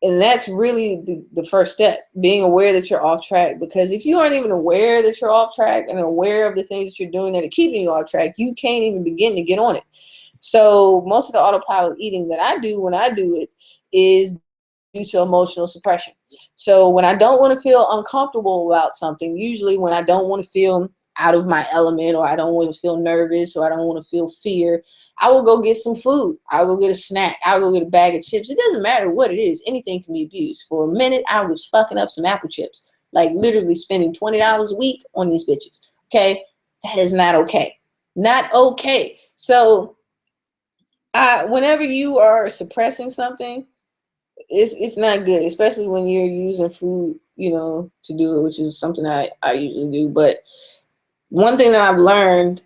Speaker 1: And that's really the first step, being aware that you're off track. Because if you aren't even aware that you're off track and aware of the things that you're doing that are keeping you off track, you can't even begin to get on it. So most of the autopilot eating that I do, when I do it, is due to emotional suppression. So when I don't want to feel uncomfortable about something, usually when I don't want to feel out of my element, or I don't want to feel nervous, or I don't want to feel fear, I will go get some food. I'll go get a snack. I'll go get a bag of chips. It doesn't matter what it is. Anything can be abused. For a minute, I was fucking up some apple chips, like literally spending $20 a week on these bitches. Okay? That is not okay. Not okay. So whenever you are suppressing something, it's not good, especially when you're using food, to do it, which is something I usually do. But one thing that I've learned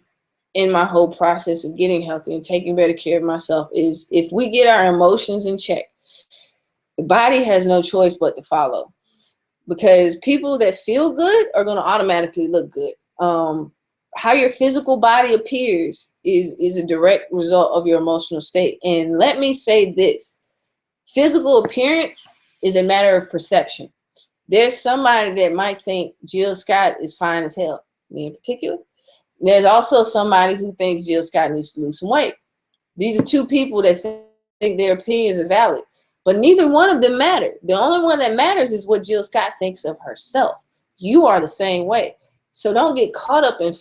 Speaker 1: in my whole process of getting healthy and taking better care of myself is, if we get our emotions in check, the body has no choice but to follow. Because people that feel good are going to automatically look good. How your physical body appears is a direct result of your emotional state. And let me say this. Physical appearance is a matter of perception. There's somebody that might think Jill Scott is fine as hell, me in particular. There's also somebody who thinks Jill Scott needs to lose some weight. These are two people that think their opinions are valid, but neither one of them matter. The only one that matters is what Jill Scott thinks of herself. You are the same way. So don't get caught up in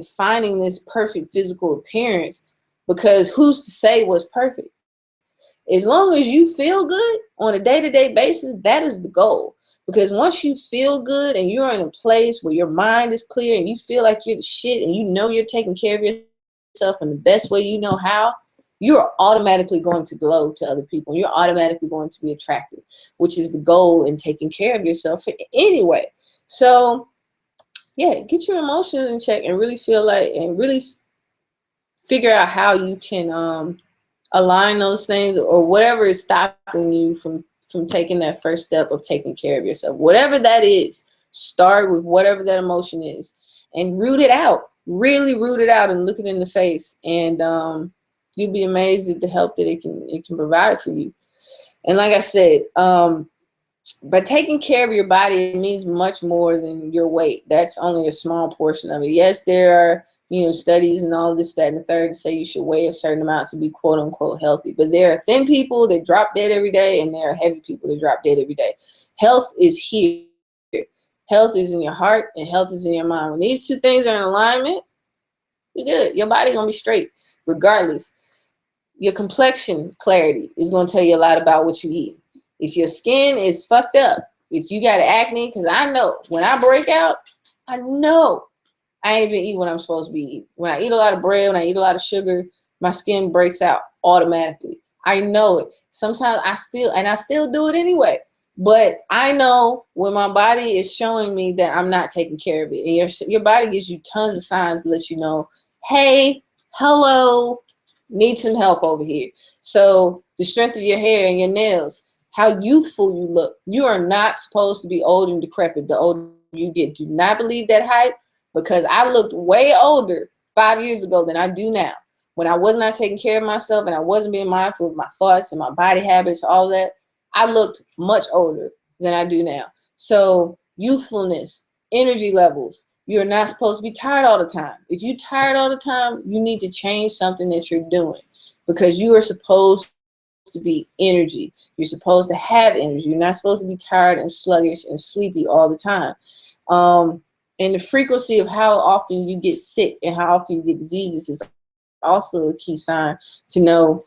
Speaker 1: finding this perfect physical appearance, because who's to say what's perfect? As long as you feel good on a day-to-day basis, that is the goal. Because once you feel good and you're in a place where your mind is clear and you feel like you're the shit and you know you're taking care of yourself in the best way you know how, you're automatically going to glow to other people. You're automatically going to be attractive, which is the goal in taking care of yourself anyway. So, yeah, get your emotions in check and really really figure out how you can align those things, or whatever is stopping you from taking that first step of taking care of yourself. Whatever that is, start with whatever that emotion is and root it out. Really root it out and look it in the face, and you'll be amazed at the help that it can provide for you. And like I said, But taking care of your body means much more than your weight. That's only a small portion of it. Yes, there are, studies and all this, that, and the third to say you should weigh a certain amount to be quote unquote healthy. But there are thin people that drop dead every day, and there are heavy people that drop dead every day. Health is here. Health is in your heart, and health is in your mind. When these two things are in alignment, you're good. Your body gonna be straight, regardless. Your complexion clarity is gonna tell you a lot about what you eat. If your skin is fucked up, if you got acne, because I know when I break out, I know I ain't been eating what I'm supposed to be eating. When I eat a lot of bread, when I eat a lot of sugar, my skin breaks out automatically. I know it. Sometimes I still do it anyway. But I know when my body is showing me that I'm not taking care of it. And your body gives you tons of signs to let you know, hey, hello, need some help over here. So the strength of your hair and your nails, how youthful you look. You are not supposed to be old and decrepit the older you get. Do not believe that hype, because I looked way older 5 years ago than I do now. When I was not taking care of myself and I wasn't being mindful of my thoughts and my body habits, all that, I looked much older than I do now. So youthfulness, energy levels, you're not supposed to be tired all the time. If you're tired all the time, you need to change something that you're doing, because you are supposed to be energy. You're supposed to have energy. You're not supposed to be tired and sluggish and sleepy all the time. And the frequency of how often you get sick and how often you get diseases is also a key sign to know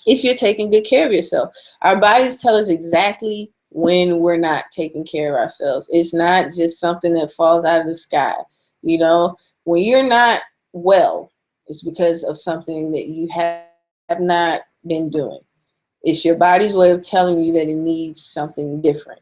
Speaker 1: if you're taking good care of yourself. Our bodies tell us exactly when we're not taking care of ourselves. It's not just something that falls out of the sky. When you're not well, it's because of something that you have not been doing. It's your body's way of telling you that it needs something different.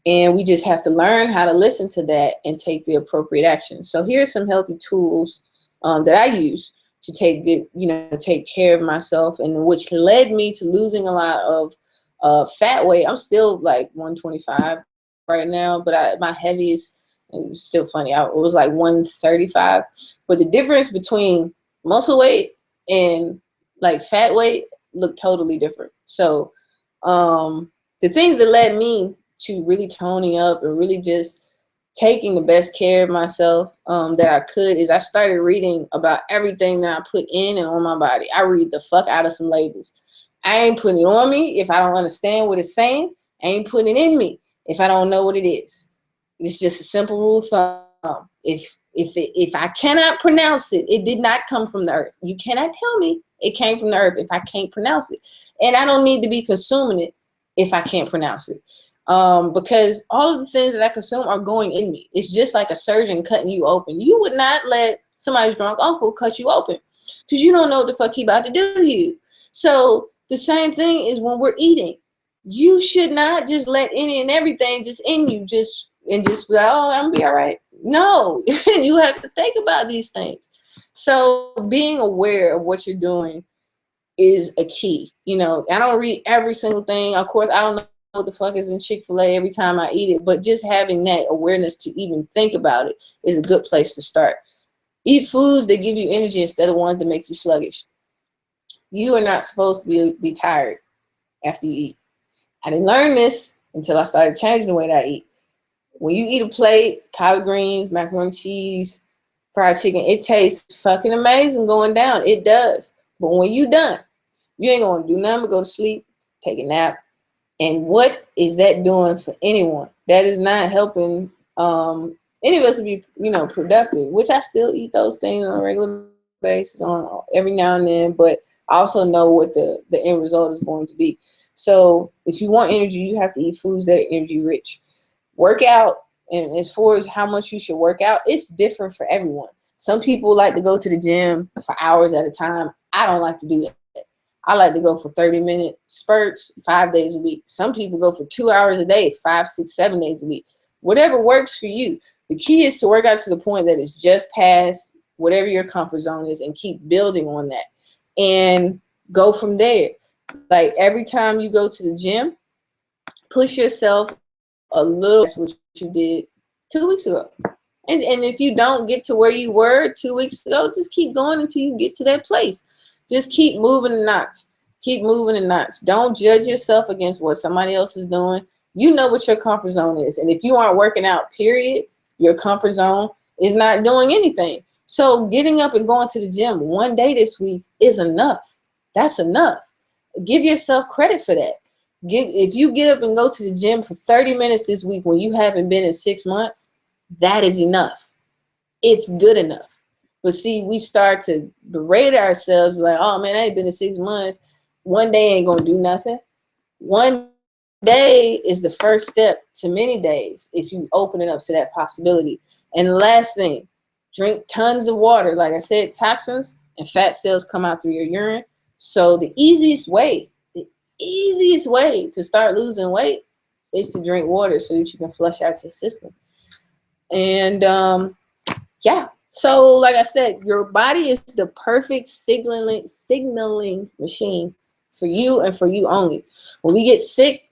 Speaker 1: And we just have to learn how to listen to that and take the appropriate action. So here's some healthy tools that I use to take care of myself, and which led me to losing a lot of fat weight. I'm still like 125 right now, but my heaviest, and it's still funny, it was like 135. But the difference between muscle weight and like fat weight looked totally different. So the things that led me to really toning up and really just taking the best care of myself that I could is I started reading about everything that I put in and on my body. I read the fuck out of some labels. I ain't putting it on me if I don't understand what it's saying. I ain't putting it in me if I don't know what it is. It's just a simple rule of thumb. If I cannot pronounce it, it did not come from the earth. You cannot tell me it came from the earth if I can't pronounce it. And I don't need to be consuming it if I can't pronounce it. Because all of the things that I consume are going in me. It's just like a surgeon cutting you open. You would not let somebody's drunk uncle cut you open, because you don't know what the fuck he about to do to you. So the same thing is when we're eating. You should not just let any and everything just in you, just be like, oh, I'm gonna be all right. No, you have to think about these things. So being aware of what you're doing is a key. I don't read every single thing. Of course, I don't know what the fuck is in Chick-fil-A every time I eat it, but just having that awareness to even think about it is a good place to start. Eat foods that give you energy instead of ones that make you sluggish. You are not supposed to be tired after you eat. I didn't learn this until I started changing the way that I eat. When you eat a plate, collard greens, macaroni and cheese, fried chicken, it tastes fucking amazing going down. It does. But when you done, you ain't gonna do nothing but go to sleep, take a nap. And what is that doing for anyone? That is not helping any of us to be, productive, which I still eat those things on a regular basis on every now and then, but I also know what the end result is going to be. So if you want energy, you have to eat foods that are energy rich. Work out, and as far as how much you should work out, it's different for everyone. Some people like to go to the gym for hours at a time. I don't like to do that. I like to go for 30-minute spurts 5 days a week. Some people go for 2 hours a day, 5, 6, 7 days a week. Whatever works for you. The key is to work out to the point that it's just past whatever your comfort zone is and keep building on that and go from there. Like every time you go to the gym, push yourself a little. That's what you did 2 weeks ago. And if you don't get to where you were 2 weeks ago, just keep going until you get to that place. Just keep moving a notch. Keep moving a notch. Don't judge yourself against what somebody else is doing. You know what your comfort zone is. And if you aren't working out, period, your comfort zone is not doing anything. So getting up and going to the gym one day this week is enough. That's enough. Give yourself credit for that. If you get up and go to the gym for 30 minutes this week when you haven't been in 6 months, that is enough. It's good enough. But see, we start to berate ourselves like, oh man, I ain't been in 6 months. One day ain't gonna do nothing. One day is the first step to many days if you open it up to that possibility. And the last thing, drink tons of water. Like I said, toxins and fat cells come out through your urine. So the easiest way to start losing weight is to drink water so that you can flush out your system. And yeah, so like I said, your body is the perfect signaling machine for you and for you only. When we get sick,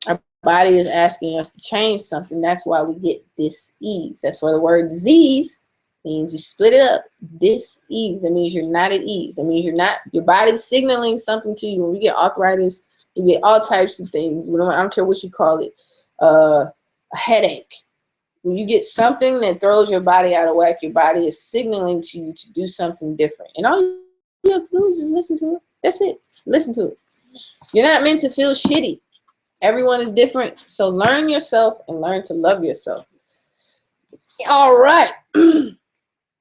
Speaker 1: our body is asking us to change something. That's why we get dis-ease. That's why the word disease means you split it up. Dis-ease. That means you're not at ease. That means your body's signaling something to you. When we get arthritis, we get all types of things. I don't care what you call it. A headache. When you get something that throws your body out of whack, your body is signaling to you to do something different. And all you have to do is just listen to it. That's it. Listen to it. You're not meant to feel shitty. Everyone is different. So learn yourself and learn to love yourself. All right.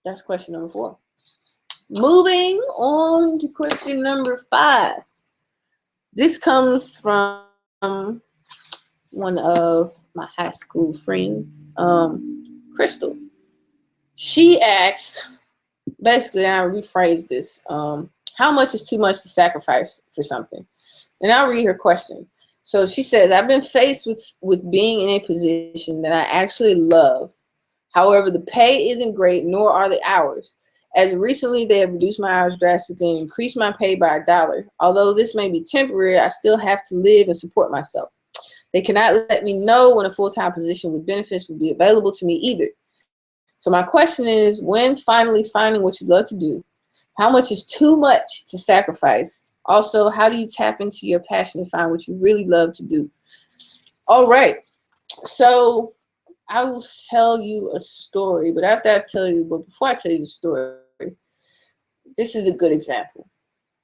Speaker 1: That's question number 4. Moving on to question number 5. This comes from one of my high school friends, Crystal. She asks, basically, I rephrase this, how much is too much to sacrifice for something? And I'll read her question. So she says, I've been faced with being in a position that I actually love. However, the pay isn't great, nor are the hours. As recently, they have reduced my hours drastically and increased my pay by $1. Although this may be temporary, I still have to live and support myself. They cannot let me know when a full-time position with benefits will be available to me either. So my question is, when finally finding what you love to do, how much is too much to sacrifice? Also, how do you tap into your passion and find what you really love to do? All right. So I will tell you a story, but before I tell you the story, this is a good example.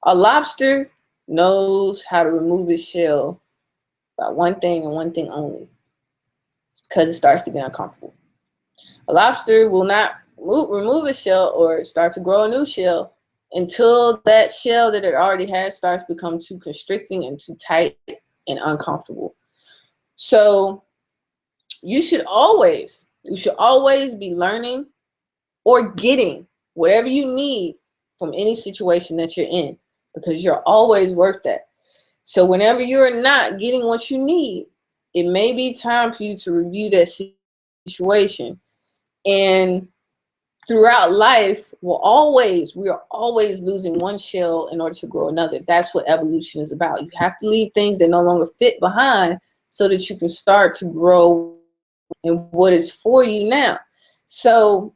Speaker 1: A lobster knows how to remove its shell by one thing and one thing only. It's because it starts to get uncomfortable. A lobster will not remove its shell or start to grow a new shell until that shell that it already has starts to become too constricting and too tight and uncomfortable. So you should always be learning or getting whatever you need from any situation that you're in, because you're always worth that. So whenever you're not getting what you need, it may be time for you to review that situation. And throughout life, we are always losing one shell in order to grow another. That's what evolution is about. You have to leave things that no longer fit behind so that you can start to grow in what is for you now. So,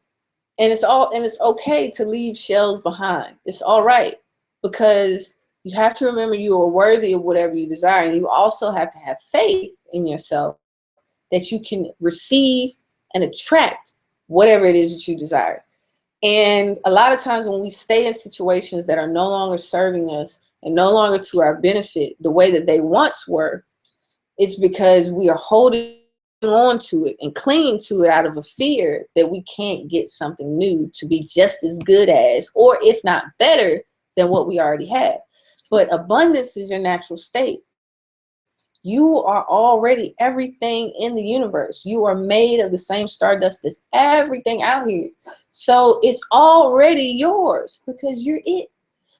Speaker 1: and it's okay to leave shells behind. It's all right, because you have to remember you are worthy of whatever you desire. And you also have to have faith in yourself that you can receive and attract whatever it is that you desire. And a lot of times when we stay in situations that are no longer serving us and no longer to our benefit the way that they once were, it's because we are holding on to it and clinging to it out of a fear that we can't get something new to be just as good as, or if not better than what we already have. But abundance is your natural state. You are already everything in the universe. You are made of the same stardust as everything out here. So it's already yours because you're it.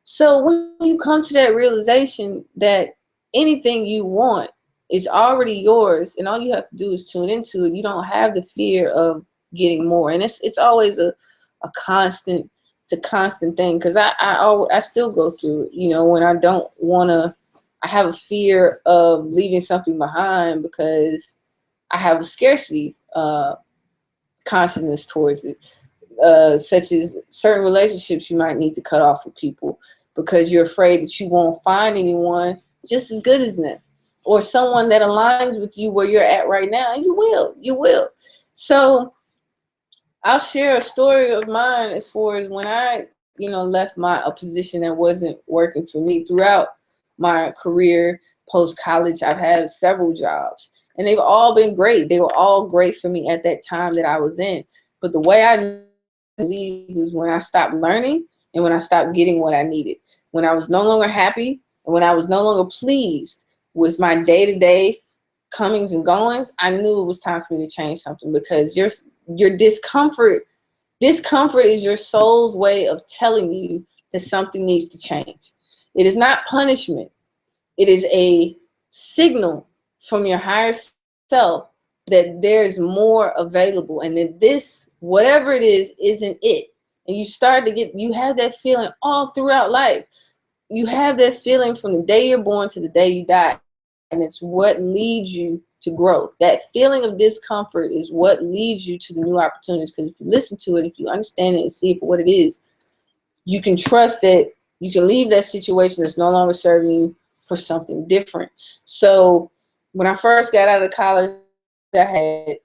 Speaker 1: So when you come to that realization that anything you want is already yours, and all you have to do is tune into it, you don't have the fear of getting more. And it's always a constant, it's a constant thing, because I still go through it, when I don't want to. I have a fear of leaving something behind because I have a scarcity consciousness towards it, such as certain relationships you might need to cut off with people because you're afraid that you won't find anyone just as good as them. or someone that aligns with you where you're at right now. And you will. So I'll share a story of mine as far as when I, left a position that wasn't working for me. Throughout my career, post-college, I've had several jobs, and they've all been great. They were all great for me at that time that I was in. But the way I leave was when I stopped learning and when I stopped getting what I needed. When I was no longer happy and when I was no longer pleased with my day-to-day comings and goings, I knew it was time for me to change something, because your discomfort is your soul's way of telling you that something needs to change. It is not punishment. It is a signal from your higher self that there's more available, and that this, whatever it is, isn't it. And you have that feeling all throughout life. You have that feeling from the day you're born to the day you die. And it's what leads you to grow. That feeling of discomfort is what leads you to the new opportunities. Because if you listen to it, if you understand it and see it for what it is, you can trust that you can leave that situation that's no longer serving you for something different. So when I first got out of college, it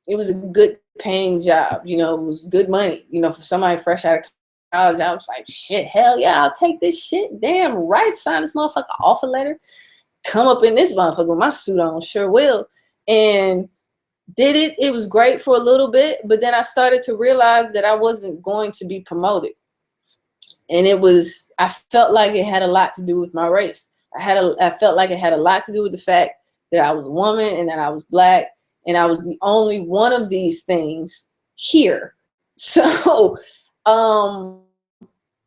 Speaker 1: was a good paying job. It was good money. For somebody fresh out of college, I was like, shit, hell yeah, I'll take this shit. Damn right, sign this motherfucker offer letter. Come up in this motherfucker with my suit on, sure will. And did it. It was great for a little bit, but then I started to realize that I wasn't going to be promoted. And I felt like it had a lot to do with my race. I felt like it had a lot to do with the fact that I was a woman and that I was Black, and I was the only one of these things here. So,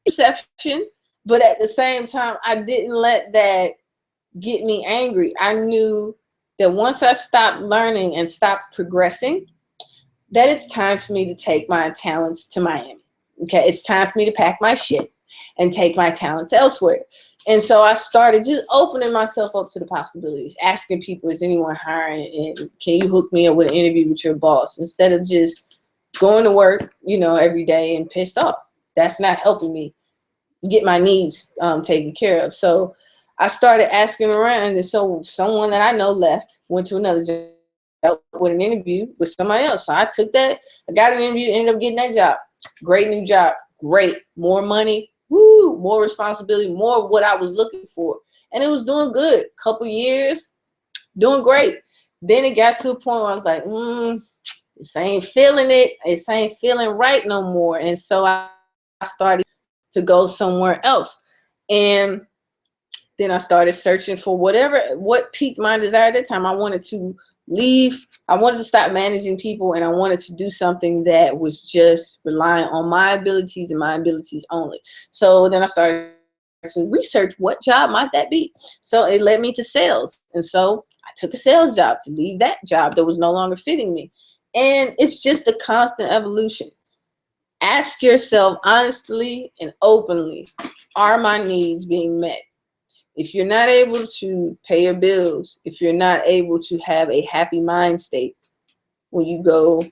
Speaker 1: perception, but at the same time, I didn't let that get me angry. I knew that once I stopped learning and stopped progressing, that it's time for me to take my talents to Miami. Okay, it's time for me to pack my shit and take my talents elsewhere. And so I started just opening myself up to the possibilities, asking people, is anyone hiring, and can you hook me up with an interview with your boss, instead of just going to work, every day and pissed off. That's not helping me get my needs taken care of. So I started asking around, and so someone that I know left, went to another job with an interview with somebody else. So I took that, I got an interview, ended up getting that job. Great new job, great, more money, woo, more responsibility, more of what I was looking for. And it was doing good. Couple years, doing great. Then it got to a point where I was like, this ain't feeling it. This ain't feeling right no more. And so I started to go somewhere else. And then I started searching for what piqued my desire at that time. I wanted to leave. I wanted to stop managing people, and I wanted to do something that was just relying on my abilities and my abilities only. So then I started to research what job might that be. So it led me to sales. And so I took a sales job to leave that job that was no longer fitting me. And it's just a constant evolution. Ask yourself honestly and openly, are my needs being met? If you're not able to pay your bills, if you're not able to have a happy mind state when you go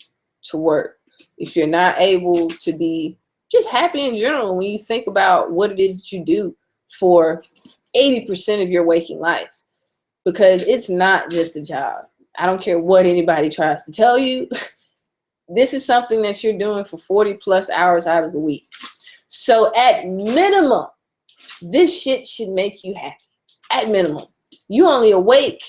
Speaker 1: to work, if you're not able to be just happy in general when you think about what it is that you do for 80% of your waking life, because it's not just a job. I don't care what anybody tries to tell you. This is something that you're doing for 40 plus hours out of the week. So at minimum, this shit should make you happy. At minimum. You only awake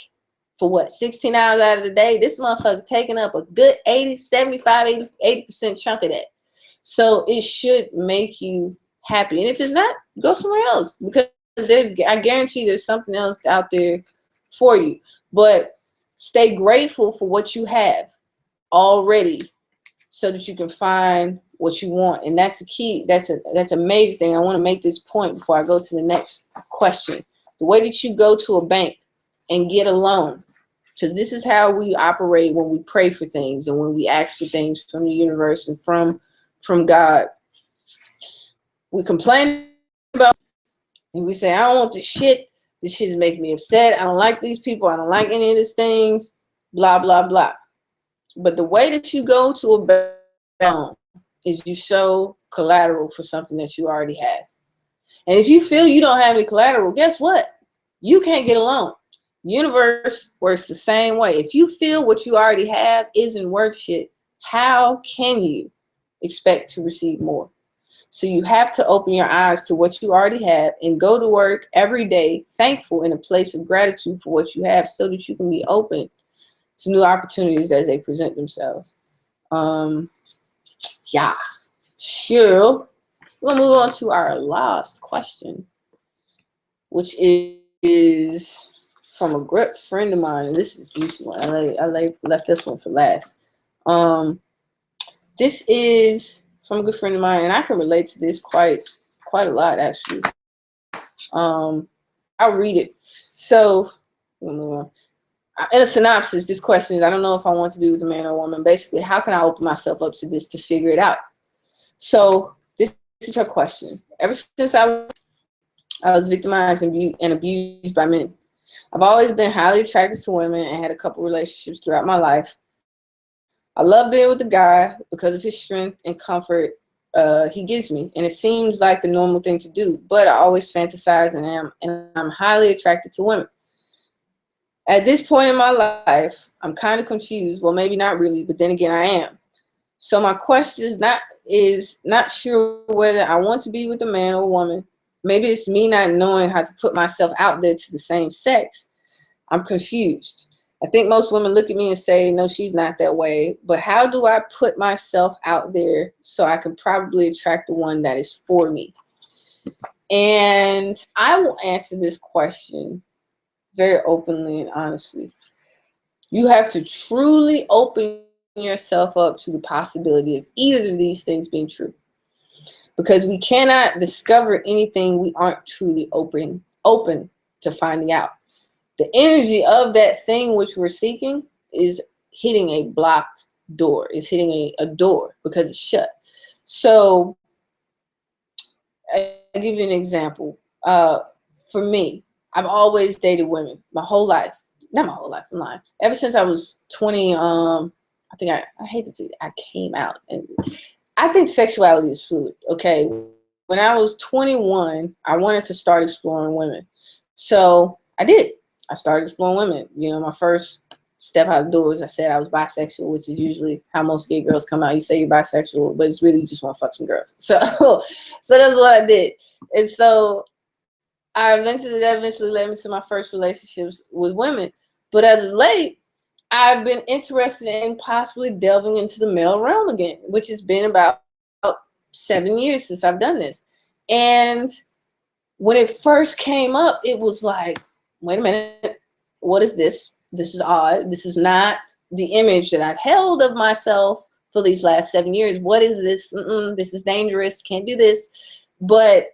Speaker 1: for what, 16 hours out of the day? This motherfucker taking up a good 80, 75, 80% chunk of that. So it should make you happy. And if it's not, go somewhere else, because I guarantee there's something else out there for you. But stay grateful for what you have already so that you can find what you want. And that's a key. That's a major thing. I want to make this point before I go to the next question. The way that you go to a bank and get a loan, because this is how we operate when we pray for things and when we ask for things from the universe and from God. We complain about, and we say, I don't want this shit. This shit is making me upset. I don't like these people. I don't like any of these things. Blah, blah, blah. But the way that you go to a bank is you show collateral for something that you already have. And if you feel you don't have any collateral, guess what? You can't get a loan. Universe works the same way. If you feel what you already have isn't worth shit, how can you expect to receive more? So you have to open your eyes to what you already have and go to work every day thankful in a place of gratitude for what you have so that you can be open to new opportunities as they present themselves. Yeah, sure. We're going to move on to our last question, which is from a great friend of mine. And this is a juicy one. I left this one for last. This is from a good friend of mine, and I can relate to this quite a lot, actually. I'll read it. So, in a synopsis, this question is, I don't know if I want to be with a man or a woman. Basically, how can I open myself up to this to figure it out? So, this is her question. Ever since I was victimized and abused by men, I've always been highly attracted to women and had a couple relationships throughout my life. I love being with the guy because of his strength and comfort he gives me, and it seems like the normal thing to do, but I always fantasize and I'm highly attracted to women. At this point in my life, I'm kind of confused. Well, maybe not really, but then again, I am. So my question is not sure whether I want to be with a man or a woman. Maybe it's me not knowing how to put myself out there to the same sex. I'm confused. I think most women look at me and say, no, she's not that way. But how do I put myself out there so I can probably attract the one that is for me? And I will answer this question very openly and honestly. You have to truly open yourself up to the possibility of either of these things being true. Because we cannot discover anything we aren't truly open to finding out. The energy of that thing which we're seeking is hitting a blocked door. It's hitting a door because it's shut. So I'll give you an example. For me, I've always dated women my whole life. Not my whole life, I'm lying. Ever since I was 20, I think I hate to say it, I came out. And I think sexuality is fluid, okay? When I was 21, I wanted to start exploring women. So I did. I started exploring women. You know, my first step out the door was I said I was bisexual, which is usually how most gay girls come out. You say you're bisexual, but it's really you just want to fuck some girls. So that's what I did. And so that eventually led me to my first relationships with women. But as of late, I've been interested in possibly delving into the male realm again, which has been about 7 years since I've done this. And when it first came up, it was like, wait a minute, what is this? This is odd. This is not the image that I've held of myself for these last 7 years. What is this? This is dangerous. Can't do this. But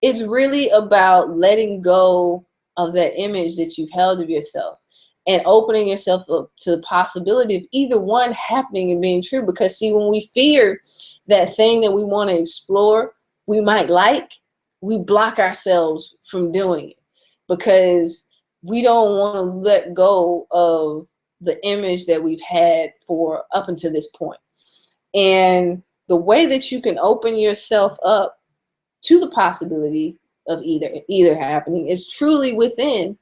Speaker 1: it's really about letting go of that image that you've held of yourself and opening yourself up to the possibility of either one happening and being true. Because see, when we fear that thing that we want to explore, we might like, we block ourselves from doing it because we don't want to let go of the image that we've had for up until this point. And the way that you can open yourself up to the possibility of either happening is truly within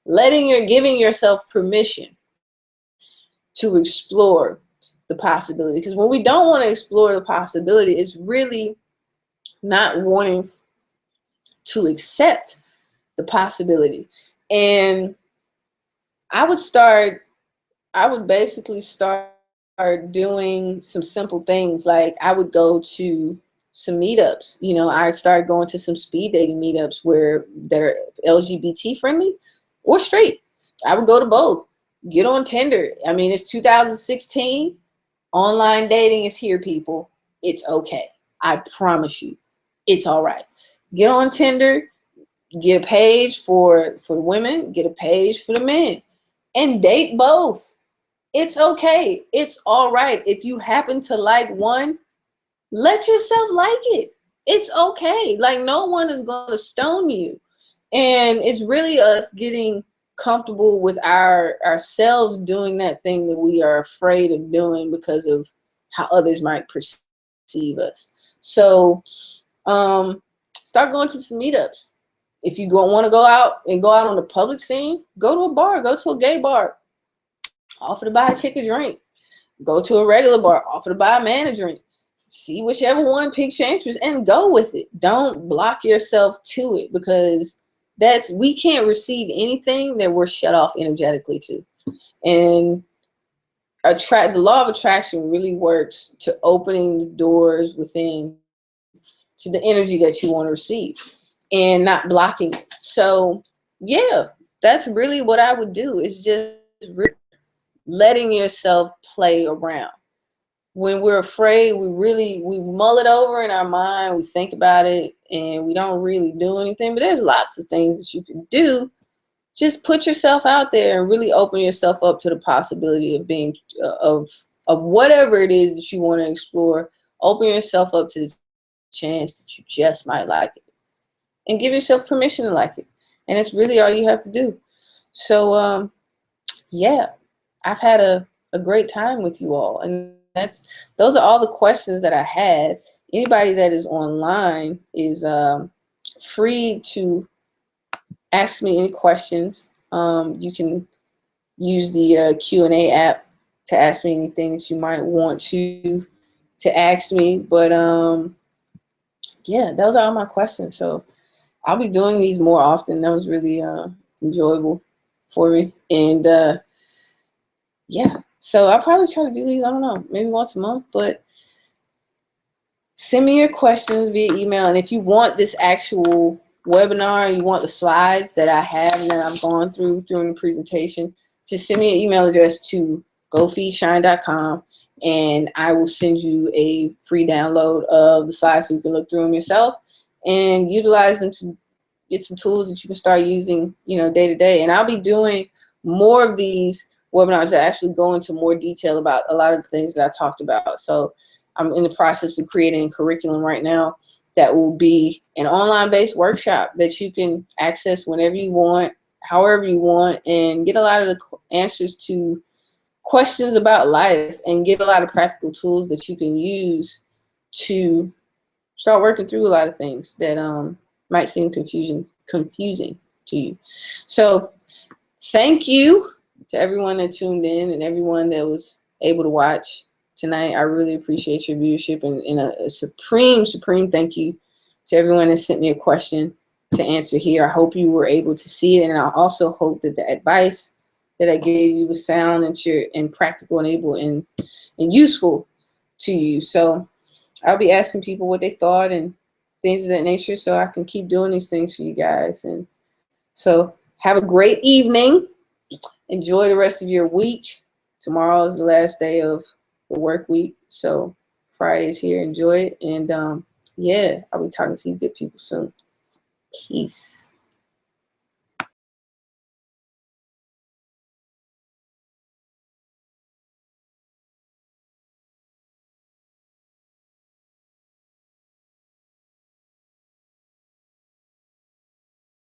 Speaker 1: giving yourself permission to explore the possibility. Because when we don't want to explore the possibility, it's really not wanting to accept the possibility. And I would basically start doing some simple things. Like I would go to some meetups. You know, I started going to some speed dating meetups that are LGBT friendly or straight. I would go to both. Get on Tinder. I mean, it's 2016. Online dating is here, people. It's okay. I promise you, it's all right. Get on Tinder. Get a page for women. Get a page for the men, and date both. It's okay. It's all right. If you happen to like one, let yourself like it. It's okay. Like no one is going to stone you. And it's really us getting comfortable with ourselves doing that thing that we are afraid of doing because of how others might perceive us. So start going to some meetups. if you want to go out on the public scene, go to a bar, go to a gay bar, offer to buy a chick a drink. Go to a regular bar, offer to buy a man a drink. See whichever one piques your interest and go with it. Don't block yourself to it, because we can't receive anything that we're shut off energetically to. And the law of attraction really works to opening the doors within to the energy that you want to receive and not blocking it. So yeah, that's really what I would do, is just letting yourself play around. When we're afraid, we mull it over in our mind, we think about it, and we don't really do anything. But there's lots of things that you can do. Just put yourself out there and really open yourself up to the possibility of being of whatever it is that you want to explore. Open yourself up to the chance that you just might like it, and give yourself permission to like it. And it's really all you have to do. So yeah, I've had a great time with you all, and those are all the questions that I had. Anybody that is online is free to ask me any questions. You can use the Q&A app to ask me anything that you might want to ask me. But yeah, those are all my questions. So I'll be doing these more often. That was really enjoyable for me. And yeah, so I'll probably try to do these, I don't know, maybe once a month. But send me your questions via email. And if you want this actual webinar, you want the slides that I have and that I've gone through during the presentation, just send me an email address to gofeedshine.com, and I will send you a free download of the slides so you can look through them yourself and utilize them to get some tools that you can start using, day to day. And I'll be doing more of these webinars that actually go into more detail about a lot of the things that I talked about. So I'm in the process of creating a curriculum right now that will be an online-based workshop that you can access whenever you want, however you want, and get a lot of the answers to questions about life and get a lot of practical tools that you can use to start working through a lot of things that might seem confusing to you. So thank you to everyone that tuned in and everyone that was able to watch tonight. I really appreciate your viewership, and a supreme thank you to everyone that sent me a question to answer here. I hope you were able to see it, and I also hope that the advice that I gave you was sound and practical and able and useful to you. So I'll be asking people what they thought and things of that nature, so I can keep doing these things for you guys. And so have a great evening. Enjoy the rest of your week. Tomorrow is the last day of the work week, so Friday's here. Enjoy it. And yeah, I'll be talking to you good people soon. Peace.